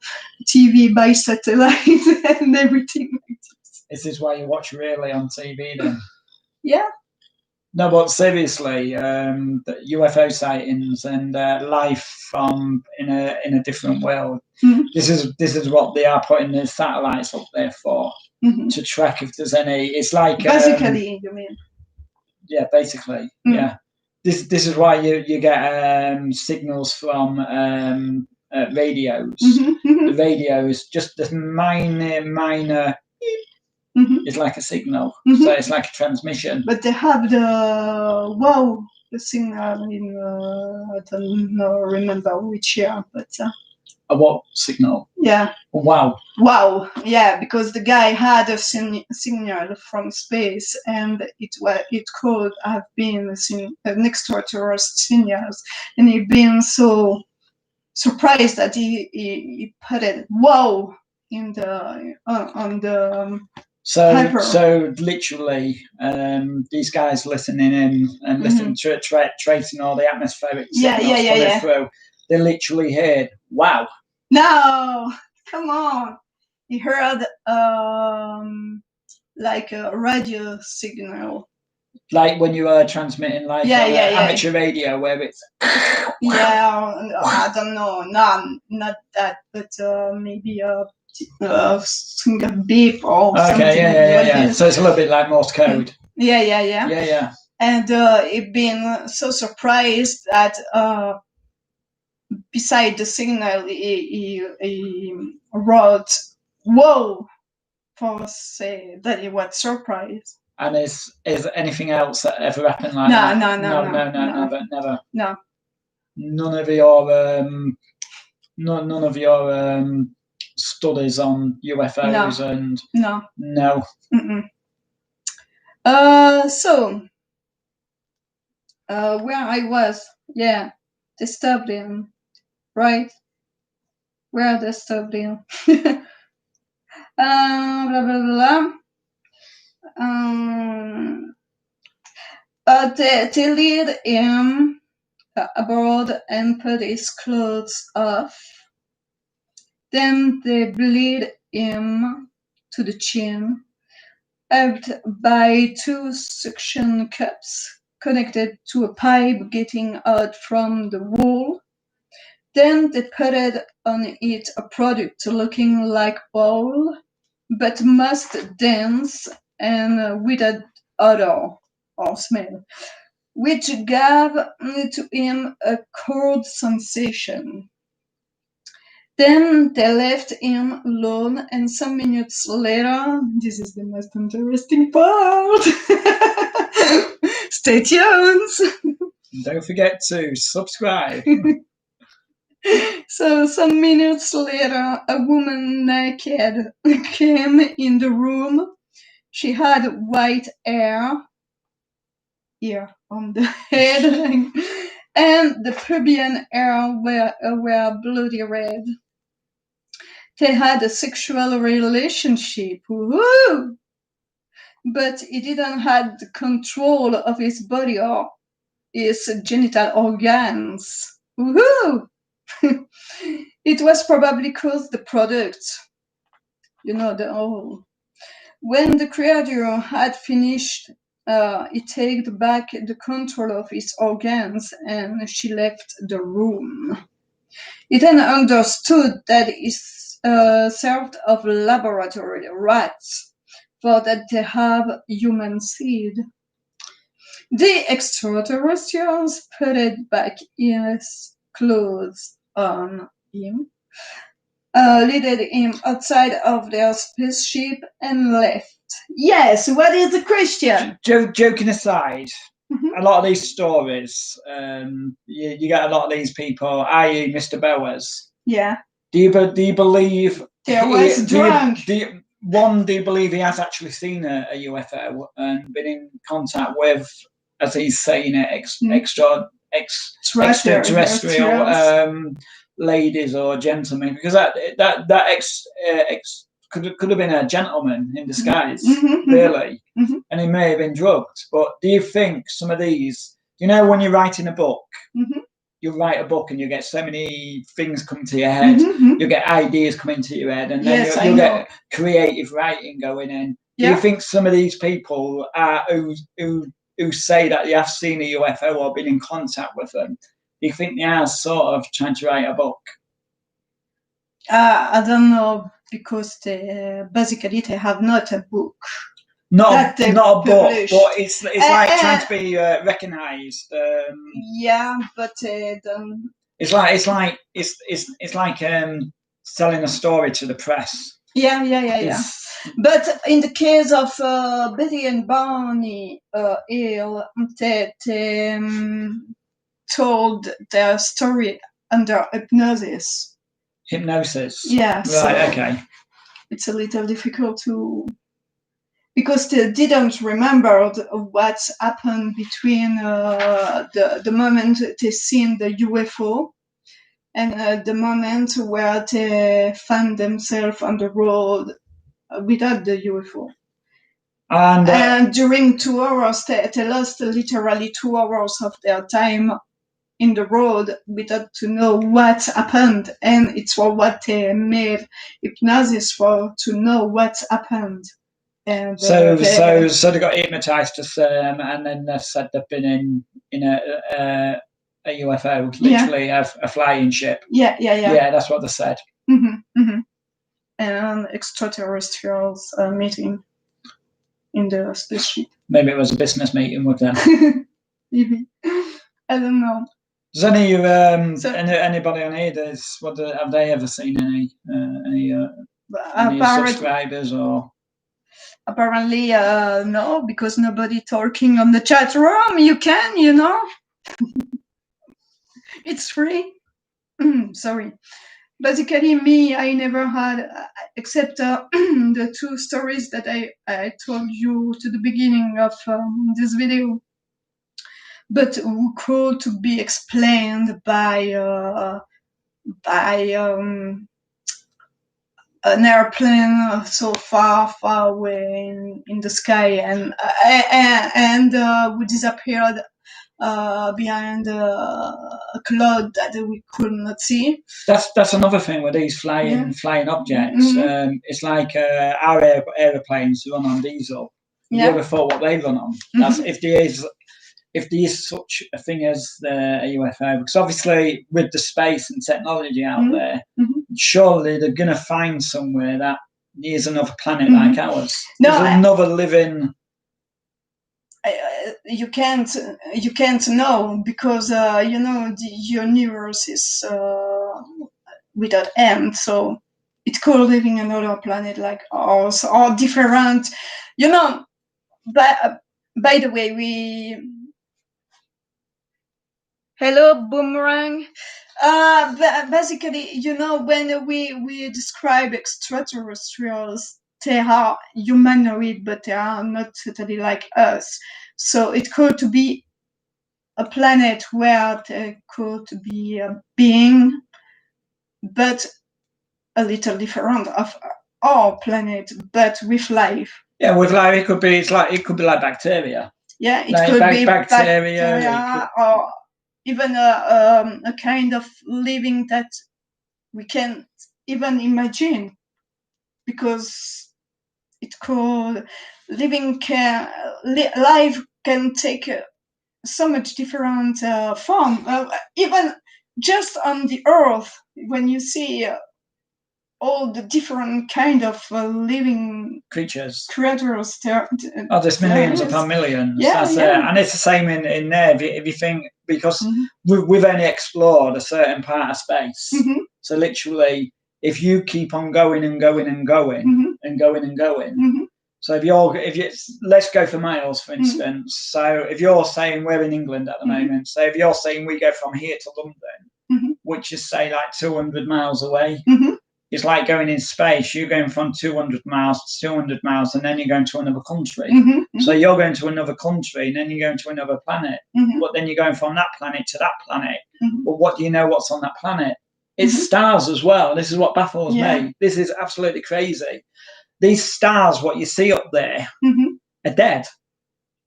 TV by satellite and everything like this. This is why you watch really on TV then. Yeah. No, but seriously, the UFO sightings and life from in a different world. Mm-hmm. This is what they are putting the satellites up there for, to track if there's any. It's like basically, you mean? Yeah, basically, yeah. This is why you get signals from radios. The radios, just the minor. It's like a signal, so it's like a transmission. But they have the signal in I don't remember which year, but a what signal? Yeah. Wow. Yeah, because the guy had a signal from space, and it could have been an extraterrestrial signal, and he'd been so surprised that he put it in the on the. So literally, these guys listening in and listening to tracing all the atmospheric signals coming through, they literally heard, wow. No, come on. He heard like a radio signal. Like when you are transmitting amateur radio where it's... I don't know. No, not that, but maybe a beep or something. Yeah. So it's a little bit like Morse code. Yeah. And he'd been so surprised that beside the signal, he wrote "Whoa" for say that he was surprised. And is anything else that ever happened like that? No, never. No. None of your studies on UFOs and no. So where I was, disturbed him, right? Where disturbed him. Blah blah blah. They lead him aboard and put his clothes off. Then they bleed him to the chin, helped by 2 suction cups connected to a pipe getting out from the wall. Then they put on it a product looking like oil, but most dense and without odor or smell, which gave to him a cold sensation. Then they left him alone, and some minutes later, this is the most interesting part. Stay tuned. Don't forget to subscribe. So some minutes later, a woman naked came in the room. She had white hair here on the head, and the pubian hair were bloody red. They had a sexual relationship, woo! But he didn't have the control of his body or his genital organs. Woohoo! It was probably caused the product, the oil. When the creator had finished, he took back the control of his organs and she left the room. He then understood that he served of laboratory rats, for that they have human seed. The extraterrestrials put it back his clothes on him, led him outside of their spaceship and left. Yes, what is the question? Joking aside, a lot of these stories, you get a lot of these people, i.e. Mr. Bowers. Yeah. Do you believe They always drunk. Do you believe he has actually seen a UFO and been in contact with, as he's saying it, extraterrestrial ladies or gentlemen? Because could have been a gentleman in disguise, really, and he may have been drugged. But do you think some of these, when you're writing a book, you write a book and you get so many things come to your head, you get ideas coming to your head, and then you'll get creative writing going in. Do you think some of these people who say that they have seen a UFO or been in contact with them, do you think they are sort of trying to write a book? I don't know, because basically they have not a book. Not a book, but it's like trying to be recognised. Yeah, but it's like selling a story to the press. Yeah. But in the case of Betty and Barney Hill, they told their story under hypnosis. Hypnosis? Yeah. Right, so okay. It's a little difficult because they didn't remember what happened between the moment they seen the UFO and the moment where they found themselves on the road without the UFO. And during 2 hours, they lost literally 2 hours of their time in the road without to know what happened. And it's for what they made hypnosis for, to know what happened. And so they got hypnotized and then they said they've been in a UFO, literally a flying ship. Yeah, that's what they said. And extraterrestrials meeting in the spaceship. Maybe it was a business meeting with them. Maybe. I don't know. Does anybody on here? Have they ever seen any subscribers or? Apparently, no, because nobody talking on the chat room. You can, it's free. Sorry. Basically, me, I never had, except the 2 stories that I told you to the beginning of this video, but who could to be explained by an airplane so far away in the sky, and we disappeared behind a cloud that we could not see. That's another thing with these flying objects. It's like our aeroplanes run on diesel. You ever thought what they run on? That's if there is such a thing as a UFO, because obviously with the space and technology out there, surely they're going to find somewhere that is another planet like ours. There's another living. You can't know, because the universe is without end, so it could live in another planet like ours or different. By the way, hello, Boomerang. Basically, when we describe extraterrestrials, they are humanoid, but they are not totally like us. So it could be a planet where there could be a being, but a little different of our planet, but with life. Yeah, with life, it could be like bacteria. Yeah, it could be bacteria or even a kind of living that we can't even imagine, because it could life can take so much different form. Even just on the Earth, when you see all the different kind of living creatures. There's millions upon millions. And it's the same in there. If you think, because we've only explored a certain part of space. So literally, if you keep on going and going and going and going and going. So if you let's go for miles, for instance. So if you're saying we're in England at the moment, so if you're saying we go from here to London, which is say like 200 miles away. it's like going in space. You're going from 200 miles to 200 miles, and then you're going to another country. So you're going to another country, and then you're going to another planet. But then you're going from that planet to that planet. But what do you know what's on that planet? It's stars as well. This is what baffles me. This is absolutely crazy. These stars, what you see up there, are dead.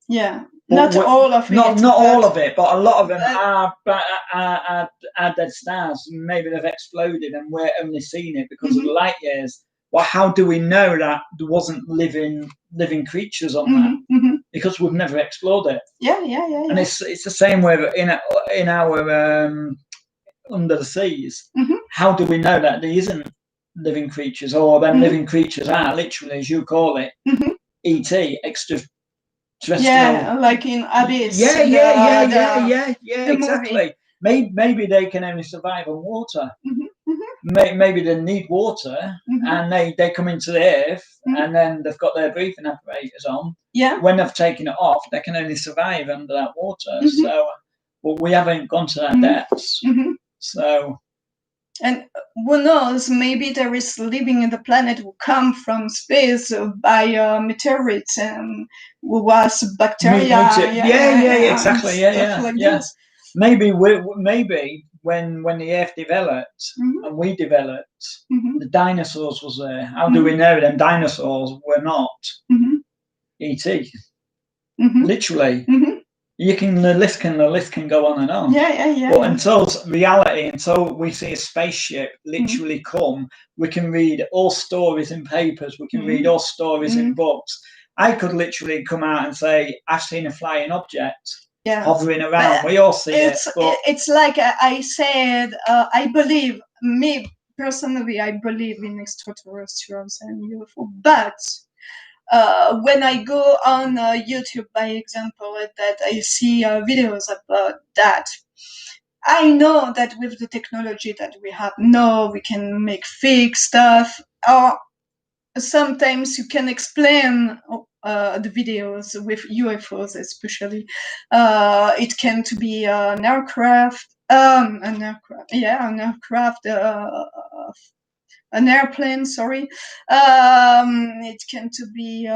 Yeah. Not all of it. Not all of it, but a lot of them are dead stars. Maybe they've exploded and we're only seeing it because of the light years. Well, how do we know that there wasn't living creatures on that? Because we've never explored it. Yeah. And it's the same way in our under the seas. How do we know that there isn't living creatures, or them living creatures are literally, as you call it, ET, extraterrestrial? Yeah, like in Abyss. Yeah, exactly. Maybe they can only survive on water. Maybe they need water, and they come into the earth, and then they've got their breathing apparatus on. Yeah. When they've taken it off, they can only survive under that water. So, but we haven't gone to that depths. So. And who knows, maybe there is living in the planet who come from space by meteorites and who was bacteria. Exactly. This. Maybe when the Earth developed and we developed, the dinosaurs was there. How do we know them dinosaurs were not ET? Literally. The list can go on and on. But until we see a spaceship literally come, we can read all stories in papers. We can read all stories in books. I could literally come out and say, I've seen a flying object hovering around. We all see it. It's like I said, I believe, me personally, I believe in extraterrestrials and UFO, but when I go on YouTube, by example, that I see videos about that, I know that with the technology that we have now, we can make fake stuff, or sometimes you can explain the videos with UFOs, especially. It can to be an aircraft, an airplane, sorry. It can to be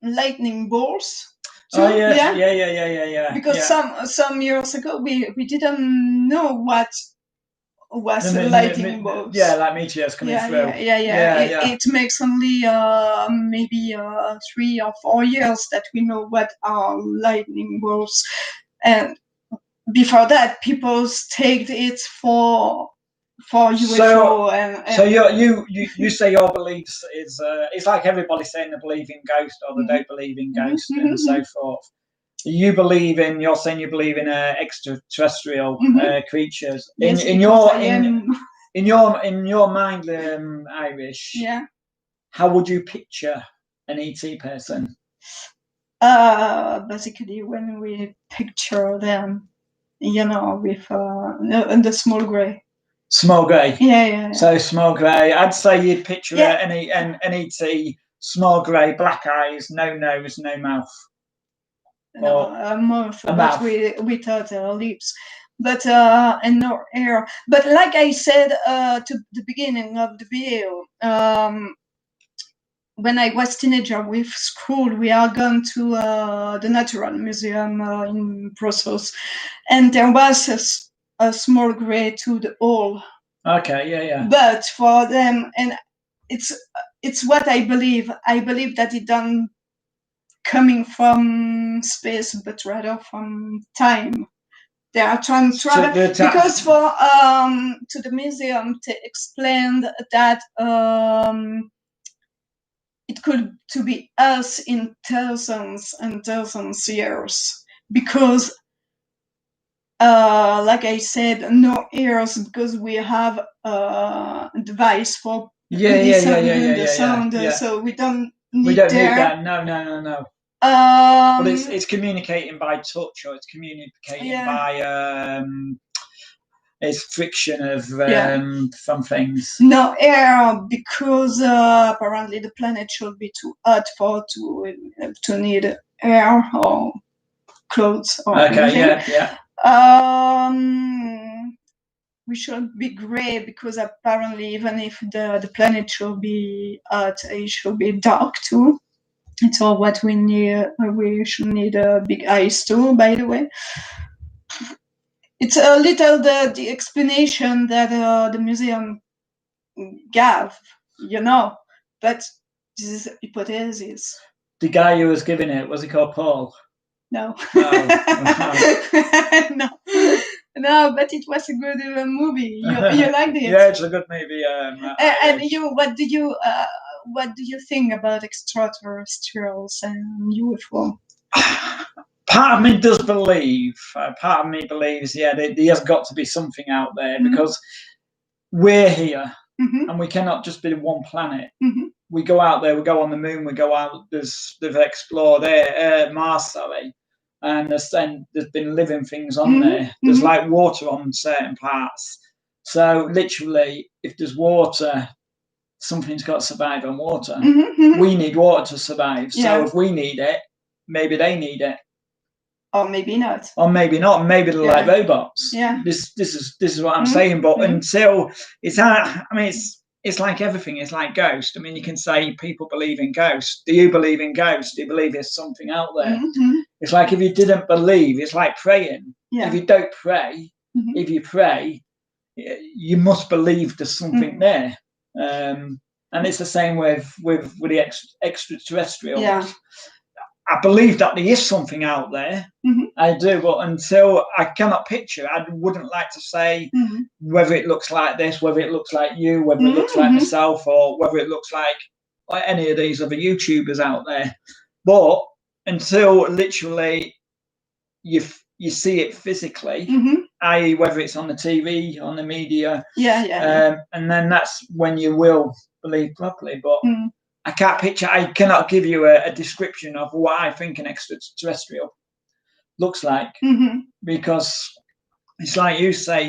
lightning bolts. Too. Oh yeah. Because some years ago we didn't know what was lightning bolts. Yeah, like meteors coming through. It makes only maybe 3 or 4 years that we know what are lightning bolts, and before that, people take it for UFO. So you say your beliefs is it's like everybody saying they believe in ghosts or they don't believe in ghosts and so forth. You're saying you believe in extraterrestrial creatures. Yes, in your mind, Irish. Yeah. How would you picture an ET person? Basically, when we picture them, with the small grey. Small grey. Yeah. So small grey. I'd say you'd picture an ET, small grey, black eyes, no nose, no mouth. No, a mouth, but without lips, but and no hair. But like I said to the beginning of the video, when I was teenager with school, we are gone to the Natural Museum in Brussels, and there was a small grey to the hall. Okay, yeah. But for them, and it's what I believe. I believe that it don't coming from space, but rather from time. They are trying to travel because for to the museum they explained that it could to be us in thousands and thousands years, because like I said, no ears, because we have a device for listening the sound, so we don't need that. No. But it's communicating by touch, or it's communicating by it's friction of from things. No air, because apparently the planet should be too hot to need air or clothes or anything. Yeah. we should be gray, because apparently even if the planet should be hot, it should be dark too. It's all what we need. We should need big eyes too, by the way. It's a little the explanation that the museum gave, but this is hypothesis. The guy who was giving it, was he called Paul? No. Oh. No. No, but it was a good movie. You liked it? Yeah, it's a good movie. And you, what do you think about extraterrestrials and UFO? Part of me does believe. Part of me believes, there has got to be something out there, because we're here, and we cannot just be one planet. We go out there, we go on the moon, we go out. They've explored Mars, and there's been living things on there. There's like water on certain parts. So literally, if there's water, something's got to survive on water. We need water to survive. So if we need it, maybe they need it. Or maybe not. Or maybe not. Maybe they're like robots. Yeah. This is what I'm saying. But until it's, it's like everything. It's like ghosts. I mean, you can say people believe in ghosts. Do you believe in ghosts? Do you believe there's something out there? It's like if you didn't believe, it's like praying. If you don't pray, if you pray, you must believe there's something there. And it's the same with the extraterrestrials. Yeah. I believe that there is something out there. I do, but until I cannot picture, I wouldn't like to say whether it looks like this, whether it looks like you, whether it looks like myself, or whether it looks like any of these other YouTubers out there. But until literally you see it physically, i.e. whether it's on the TV, on the media, and then that's when you will believe properly. But I cannot give you a description of what I think an extraterrestrial looks like, because it's like you say,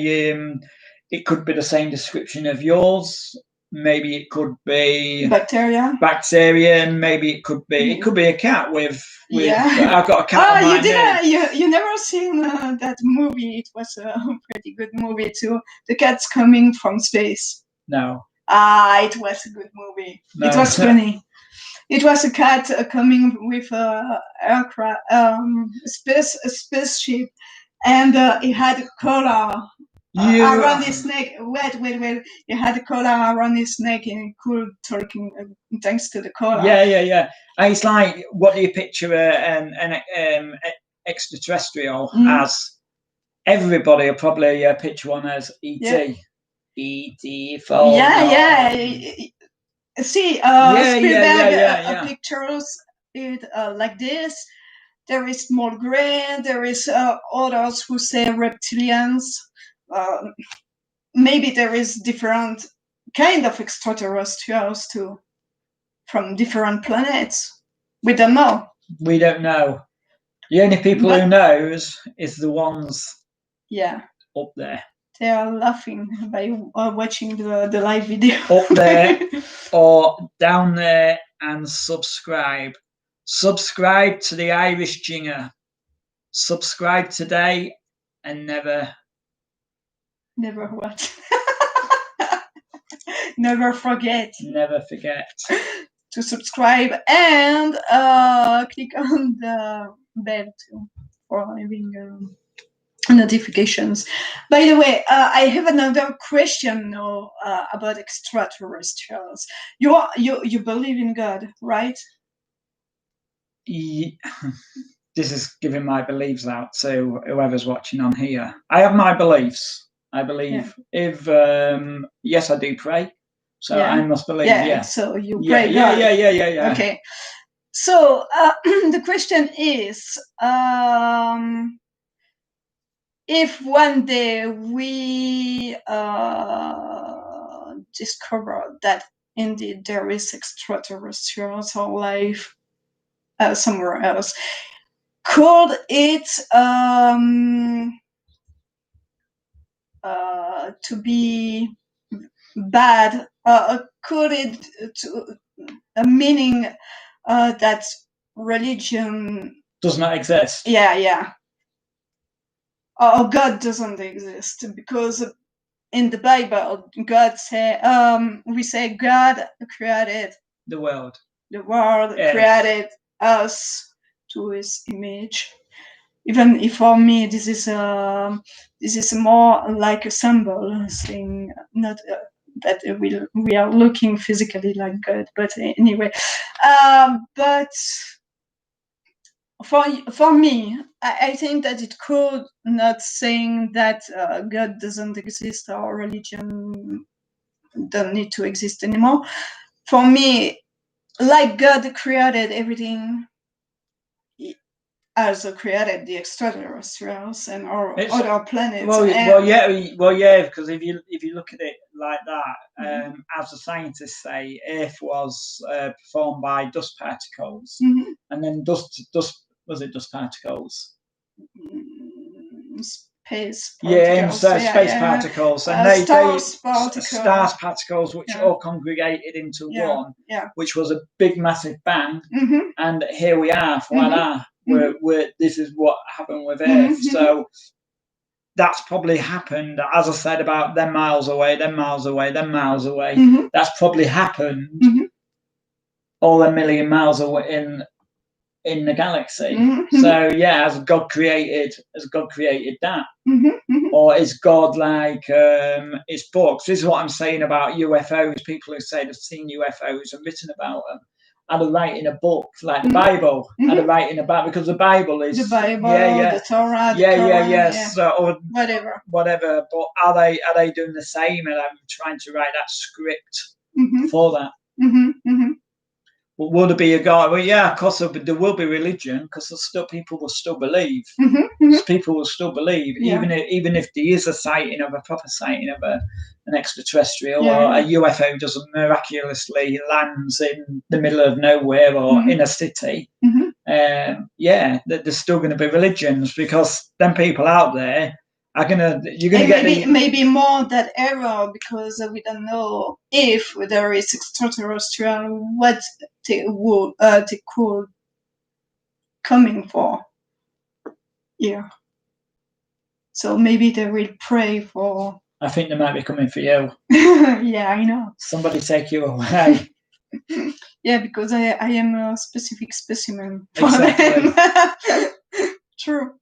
it could be the same description of yours. Maybe it could be bacteria, and maybe it could be a cat with I've got a cat. Oh, you didn't? You never seen that movie? It was a pretty good movie too. The cat's coming from space. No. It was a good movie. No. It was funny. It was a cat coming with a aircraft, a spaceship, and he had a collar around his neck. Wait! He had a collar around his neck, and he could talking thanks to the collar. Yeah. And it's like, what do you picture an extraterrestrial as? Everybody will probably picture one as ET. Yeah. E.T. See, Spielberg pictures it like this. There is more gray. There is others who say reptilians. Maybe there is different kind of extraterrestrials too, from different planets. We don't know. We don't know. The only people who knows is the ones up there. They are laughing by watching the live video. Up there or down there, and subscribe. Subscribe to the Irish Jinger. Subscribe today and never. Never what? Never forget. Never forget to subscribe and click on the bell too for having notifications. By the way, I have another question about extraterrestrials. You believe in God, right? Yeah. This is giving my beliefs out to whoever's watching on here. I have my beliefs. I believe if yes, I do pray. So I must believe. Yeah. So you pray God. Yeah. Okay. So the question is, if one day we discover that indeed there is extraterrestrials or life somewhere else, could it to be bad? Could it meaning that religion does not exist? Yeah. Or God doesn't exist, because in the Bible, we say God created the world. The world created us to His image. Even if for me this is more like a symbol, saying not that we are looking physically like God, but anyway. But for me, I think that it could not saying that God doesn't exist or religion don't need to exist anymore. For me, like God created everything, He also created the extraterrestrials and other planets. Well, yeah, because if you look at it like that, as the scientists say, Earth was formed by dust particles, and then dust particles? Space particles. Yeah, so space particles, and stars particles, which all congregated into one, which was a big, massive bang, and here we are, voila. This is what happened with Earth. So that's probably happened, as I said, about them miles away. That's probably happened all a million miles away in the galaxy. So yeah, has God created that? Or is God like it's books? This is what I'm saying about UFOs. People who say they've seen UFOs and written about them. Are they writing a book like the Bible? Are they writing about, because the Bible is the Bible, the Torah, the Quran, so, or whatever. But are they doing the same? And I'm trying to write that script for that. Well, will there be a God? Well, yeah, of course there will be religion, because people will still believe. People will still believe, even if there is a proper sighting of an extraterrestrial, or a UFO doesn't miraculously lands in the middle of nowhere or in a city. There's still going to be religions, because them people out there you're going to get maybe more that era, because we don't know if there is extraterrestrial, what they could coming for. Yeah. So maybe they will pray for. I think they might be coming for you. Yeah, I know. Somebody take you away. Yeah, because I am a specific specimen for them. True.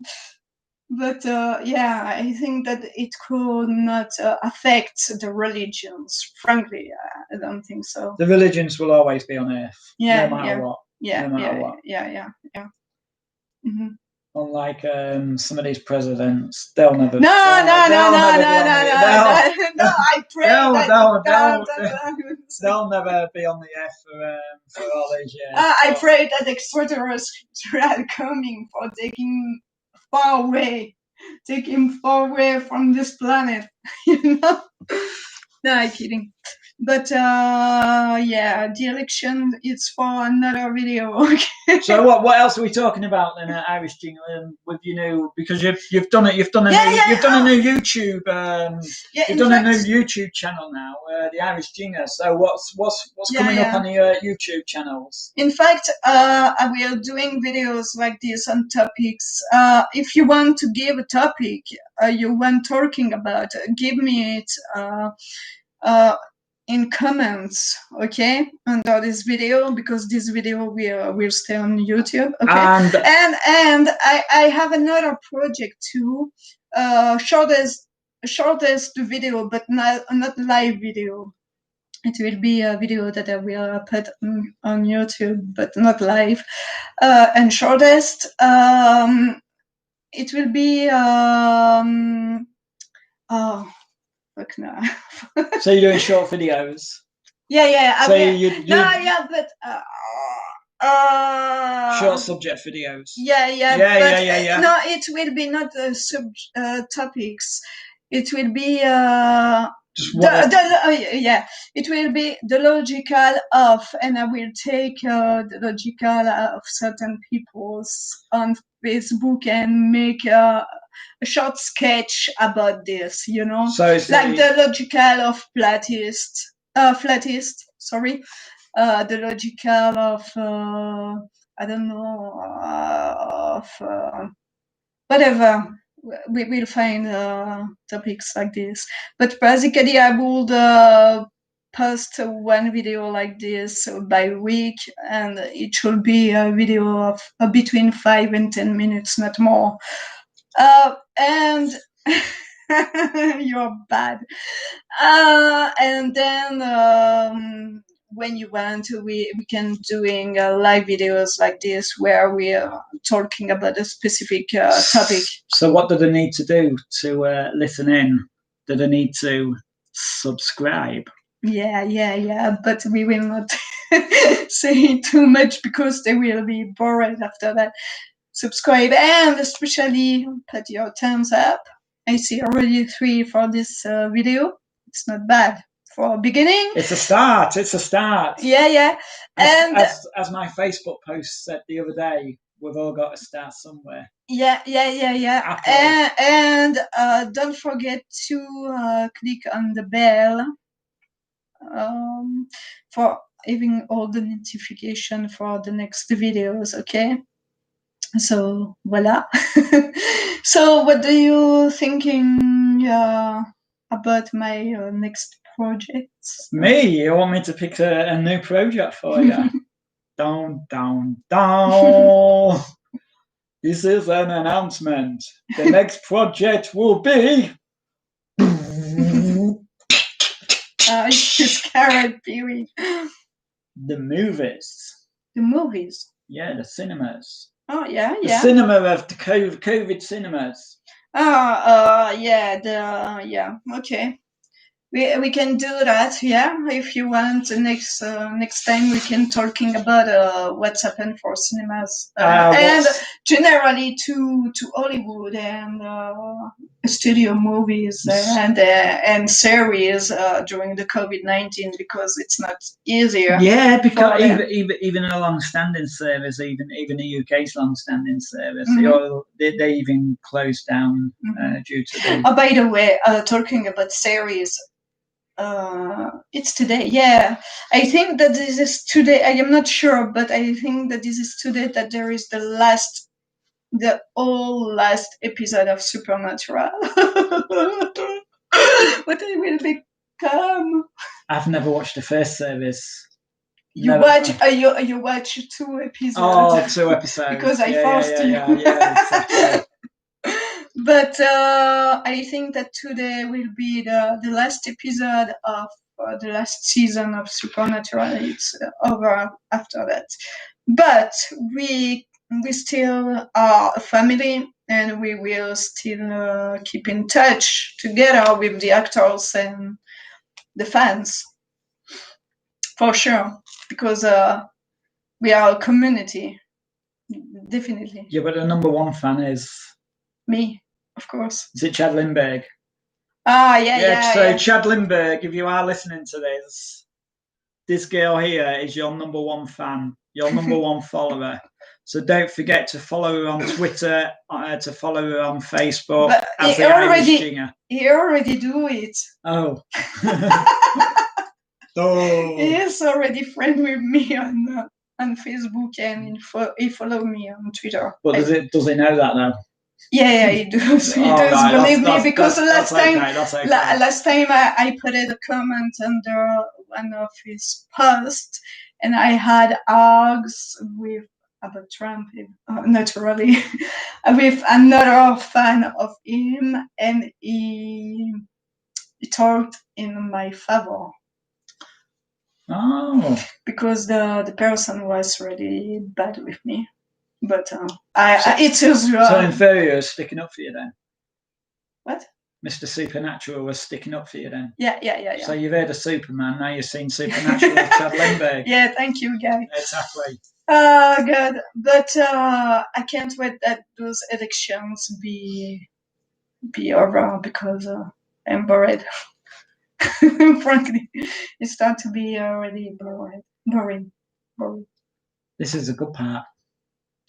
But I think that it could not affect the religions. Frankly, I don't think so. The religions will always be on Earth, no matter what. Yeah, no matter what. Yeah. Unlike some of these presidents, they'll never. No. I pray they'll never be on the Earth for all these years. I pray that extraterrestrials are coming for taking far away from this planet. You know? No, I'm kidding. But the election is for another video. Okay. So what else are we talking about then, Irish Jingle? With because you've done it. You've done a new YouTube. You've done a new YouTube channel now, the Irish Jingle. So what's coming up on your YouTube channels? In fact, we are doing videos like this on topics. If you want to give a topic you want talking about, give me it in comments, okay, under this video, because this video will stay on YouTube, okay. And I have another project too, shortest video, but not live video. It will be a video that I will put on YouTube, but not live. And shortest, it will be fuck no. So you're doing short videos? Yeah. But short subject videos. Yeah. No, it will be not topics. It will be it will be the logical of, and I will take the logical of certain people's on Facebook and make a short sketch about this, so it's like the logical of flatist, sorry, the logical of I don't know, of whatever we will find topics like this. But basically, I would post one video like this by week, and it should be a video of between 5 and 10 minutes, not more. And you're bad. And then when you want, we can doing live videos like this where we are talking about a specific topic. So what do they need to do to listen in? Do they need to subscribe? Yeah. But we will not say too much because they will be bored after that. Subscribe and especially put your thumbs up. I see already 3 for this video. It's not bad for beginning. It's a start. It's a start. Yeah. And as my Facebook post said the other day, we've all got to start somewhere. Yeah. And don't forget to click on the bell for having all the notification for the next videos. Okay. So voila. So what do you thinking about my next projects? Me? You want me to pick a new project for you? Down. This is an announcement. The next project will be. You're scared, Pee-wee. The movies. The movies? Yeah, the cinemas. Oh, yeah. The cinema of the COVID cinemas. Yeah, okay. We can do that, yeah. If you want, next time we can talking about what's happened for cinemas and generally to Hollywood and studio movies and series during the COVID-19 because it's not easier. Yeah, because even a long-standing service, even the UK's long-standing service, they even closed down due to the. Oh, by the way, talking about series. It's today. Yeah, I think that this is today. I am not sure, but I think that this is today that there is the last episode of Supernatural. What it will become. I've never watched the first service. You watch 2 episodes. Oh, 2 episodes. Because I forced you. Yeah, exactly. But I think that today will be the last episode of the last season of Supernatural. It's over after that. But we still are a family, and we will still keep in touch together with the actors and the fans. For sure, because we are a community. Definitely. Yeah, but the number 1 fan is me, of course. Is it Chad Lindbergh? Yeah. So Chad Lindbergh, if you are listening to this girl here is your number 1 fan, your number 1 follower. So don't forget to follow her on Twitter, to follow her on Facebook. But he already do it. Oh. He is already friend with me on Facebook, and he follow me on Twitter. But does he know that though? Yeah, he does. He does, right, believe me, because last time I put a comment under one of his posts, and I had arguments about Trump, naturally, with another fan of him, and he talked in my favor. Oh. Because the person was really bad with me. But it is wrong. So Inferior is sticking up for you then? What? Mr. Supernatural was sticking up for you then? Yeah. So you've heard of Superman, now you've seen Supernatural with Chad Lindbergh. Yeah, thank you, guys. Exactly. Good. But I can't wait that those elections be over because I'm bored. Frankly, it starts to be already boring. This is a good part.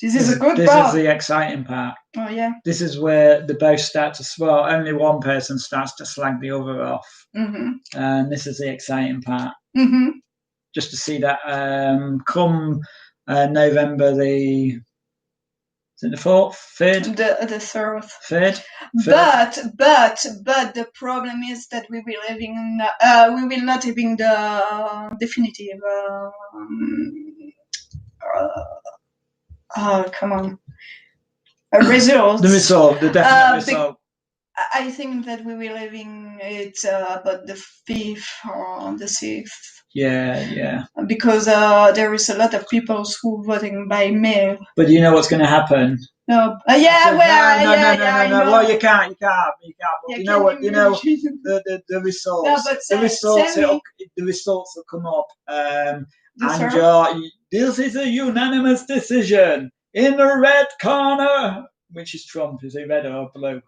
This is a good part. This is the exciting part. Oh, yeah. This is where the both start to only one person starts to slag the other off. Mm-hmm. And this is the exciting part. Mm-hmm. Just to see that come November the Is it the fourth? Third? The third. Third? But the problem is that we will not having the definitive. Come on. Results. The result, the definite result. I think that we will having it about the 5th or the 6th. Yeah. Because there is a lot of people who voting by mail. But you know what's going to happen? No. No. Well, you can't. But you know what? You know the results. No, but the results will come up. This is a unanimous decision in the red corner. Which is Trump? Is he red or blue?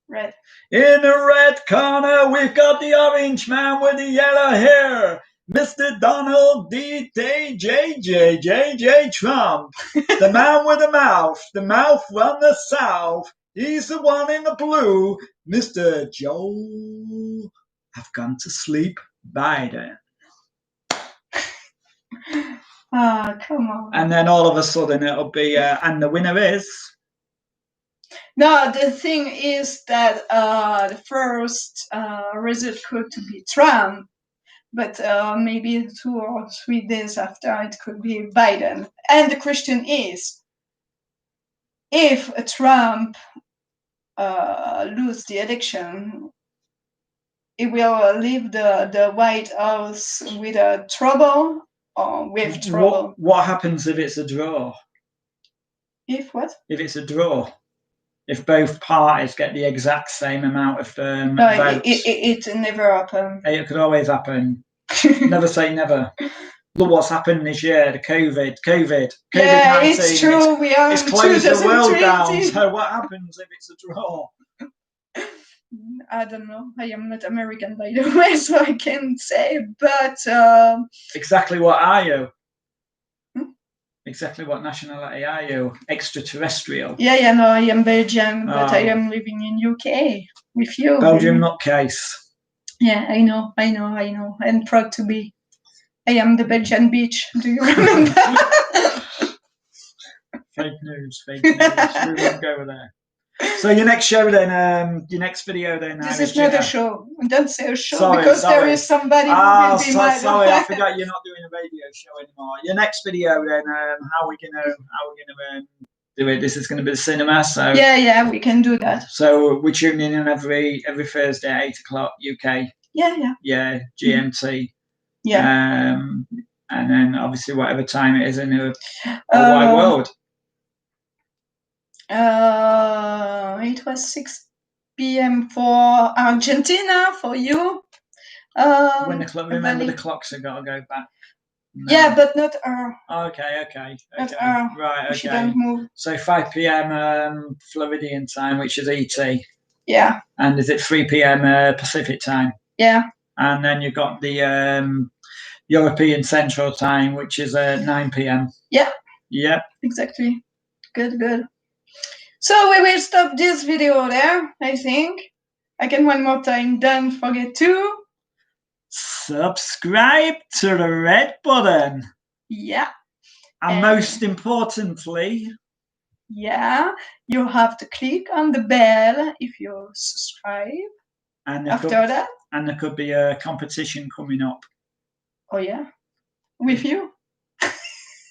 Red. In the red corner, we've got the orange man with the yellow hair, Mr. Donald D. J. Trump. The man with the mouth from the south. He's the one in the blue, Mr. Joe. I've gone to sleep, Biden. Come on. And then all of a sudden it'll be, and the winner is... No, the thing is that the first result could be Trump, but maybe 2 or 3 days after it could be Biden. And the question is, if Trump lose the election, he will leave the White House with trouble or with trouble? What happens if it's a draw? If what? If it's a draw. If both parties get the exact same amount of votes. It never happens. It could always happen. Never say never. Look what's happened this year, the COVID-19. Yeah, it's true. It's closed the world down. So what happens if it's a draw? I don't know. I am not American, by the way, so I can't say. But exactly what are you? Exactly what nationality are you? Extraterrestrial. Yeah, no, I am Belgian, but I am living in UK with you. Belgium nutcase. Yeah, I know. I'm proud to be. I am the Belgian beach. Do you remember? Fake news. We won't go there. So your next show then, your next video then. This is not a show. Don't say a show because there is somebody who will be mad. Sorry, I forgot you're not doing a radio show anymore. Your next video then, how are we gonna do it? This is gonna be the cinema, so yeah, we can do that. So we're tuning in every Thursday at 8:00 UK. Yeah, GMT. Yeah. And then obviously whatever time it is in the wide world. It was 6 p.m. for Argentina, for you. Remember the clocks have got to go back. No. Yeah, but not her. Okay. Not her. Right, okay. She don't move. So 5 p.m. Floridian time, which is ET. Yeah. And is it 3 p.m. Pacific time? Yeah. And then you've got the European Central Time, which is 9 p.m. Yeah. Yep. Exactly. Good. So we will stop this video there, I think. Again, one more time, don't forget to subscribe to the red button. Yeah. And most importantly, yeah, you have to click on the bell if you subscribe. And there could be a competition coming up. Oh yeah, with you.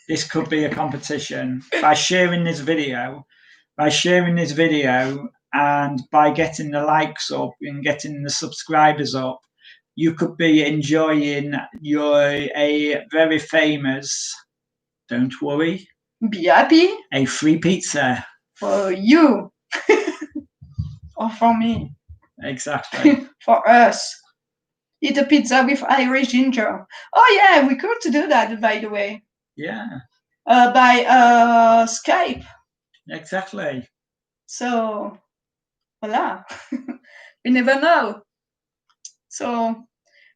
This could be a competition by sharing this video, and by getting the likes up and getting the subscribers up. You could be enjoying a very famous. Don't worry. Be happy. A free pizza for you or for me. Exactly. For us. Eat a pizza with Irish ginger. Oh yeah, we could do that, by the way. Yeah. By Skype. Exactly. So, voila. We never know. So,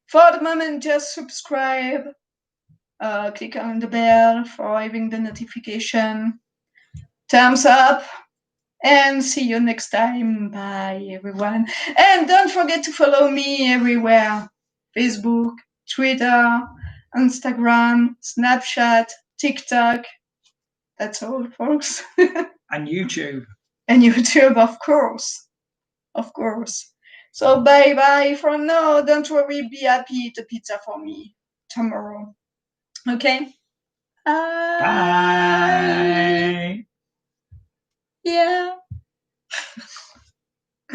for the moment, just subscribe. Click on the bell for having the notification. Thumbs up. And see you next time. Bye, everyone. And don't forget to follow me everywhere. Facebook, Twitter, Instagram, Snapchat, TikTok. That's all, folks. And YouTube. And YouTube, of course. Of course. So bye-bye for now. Don't worry, be happy, eat a pizza for me tomorrow. Okay? Bye. Bye. Yeah.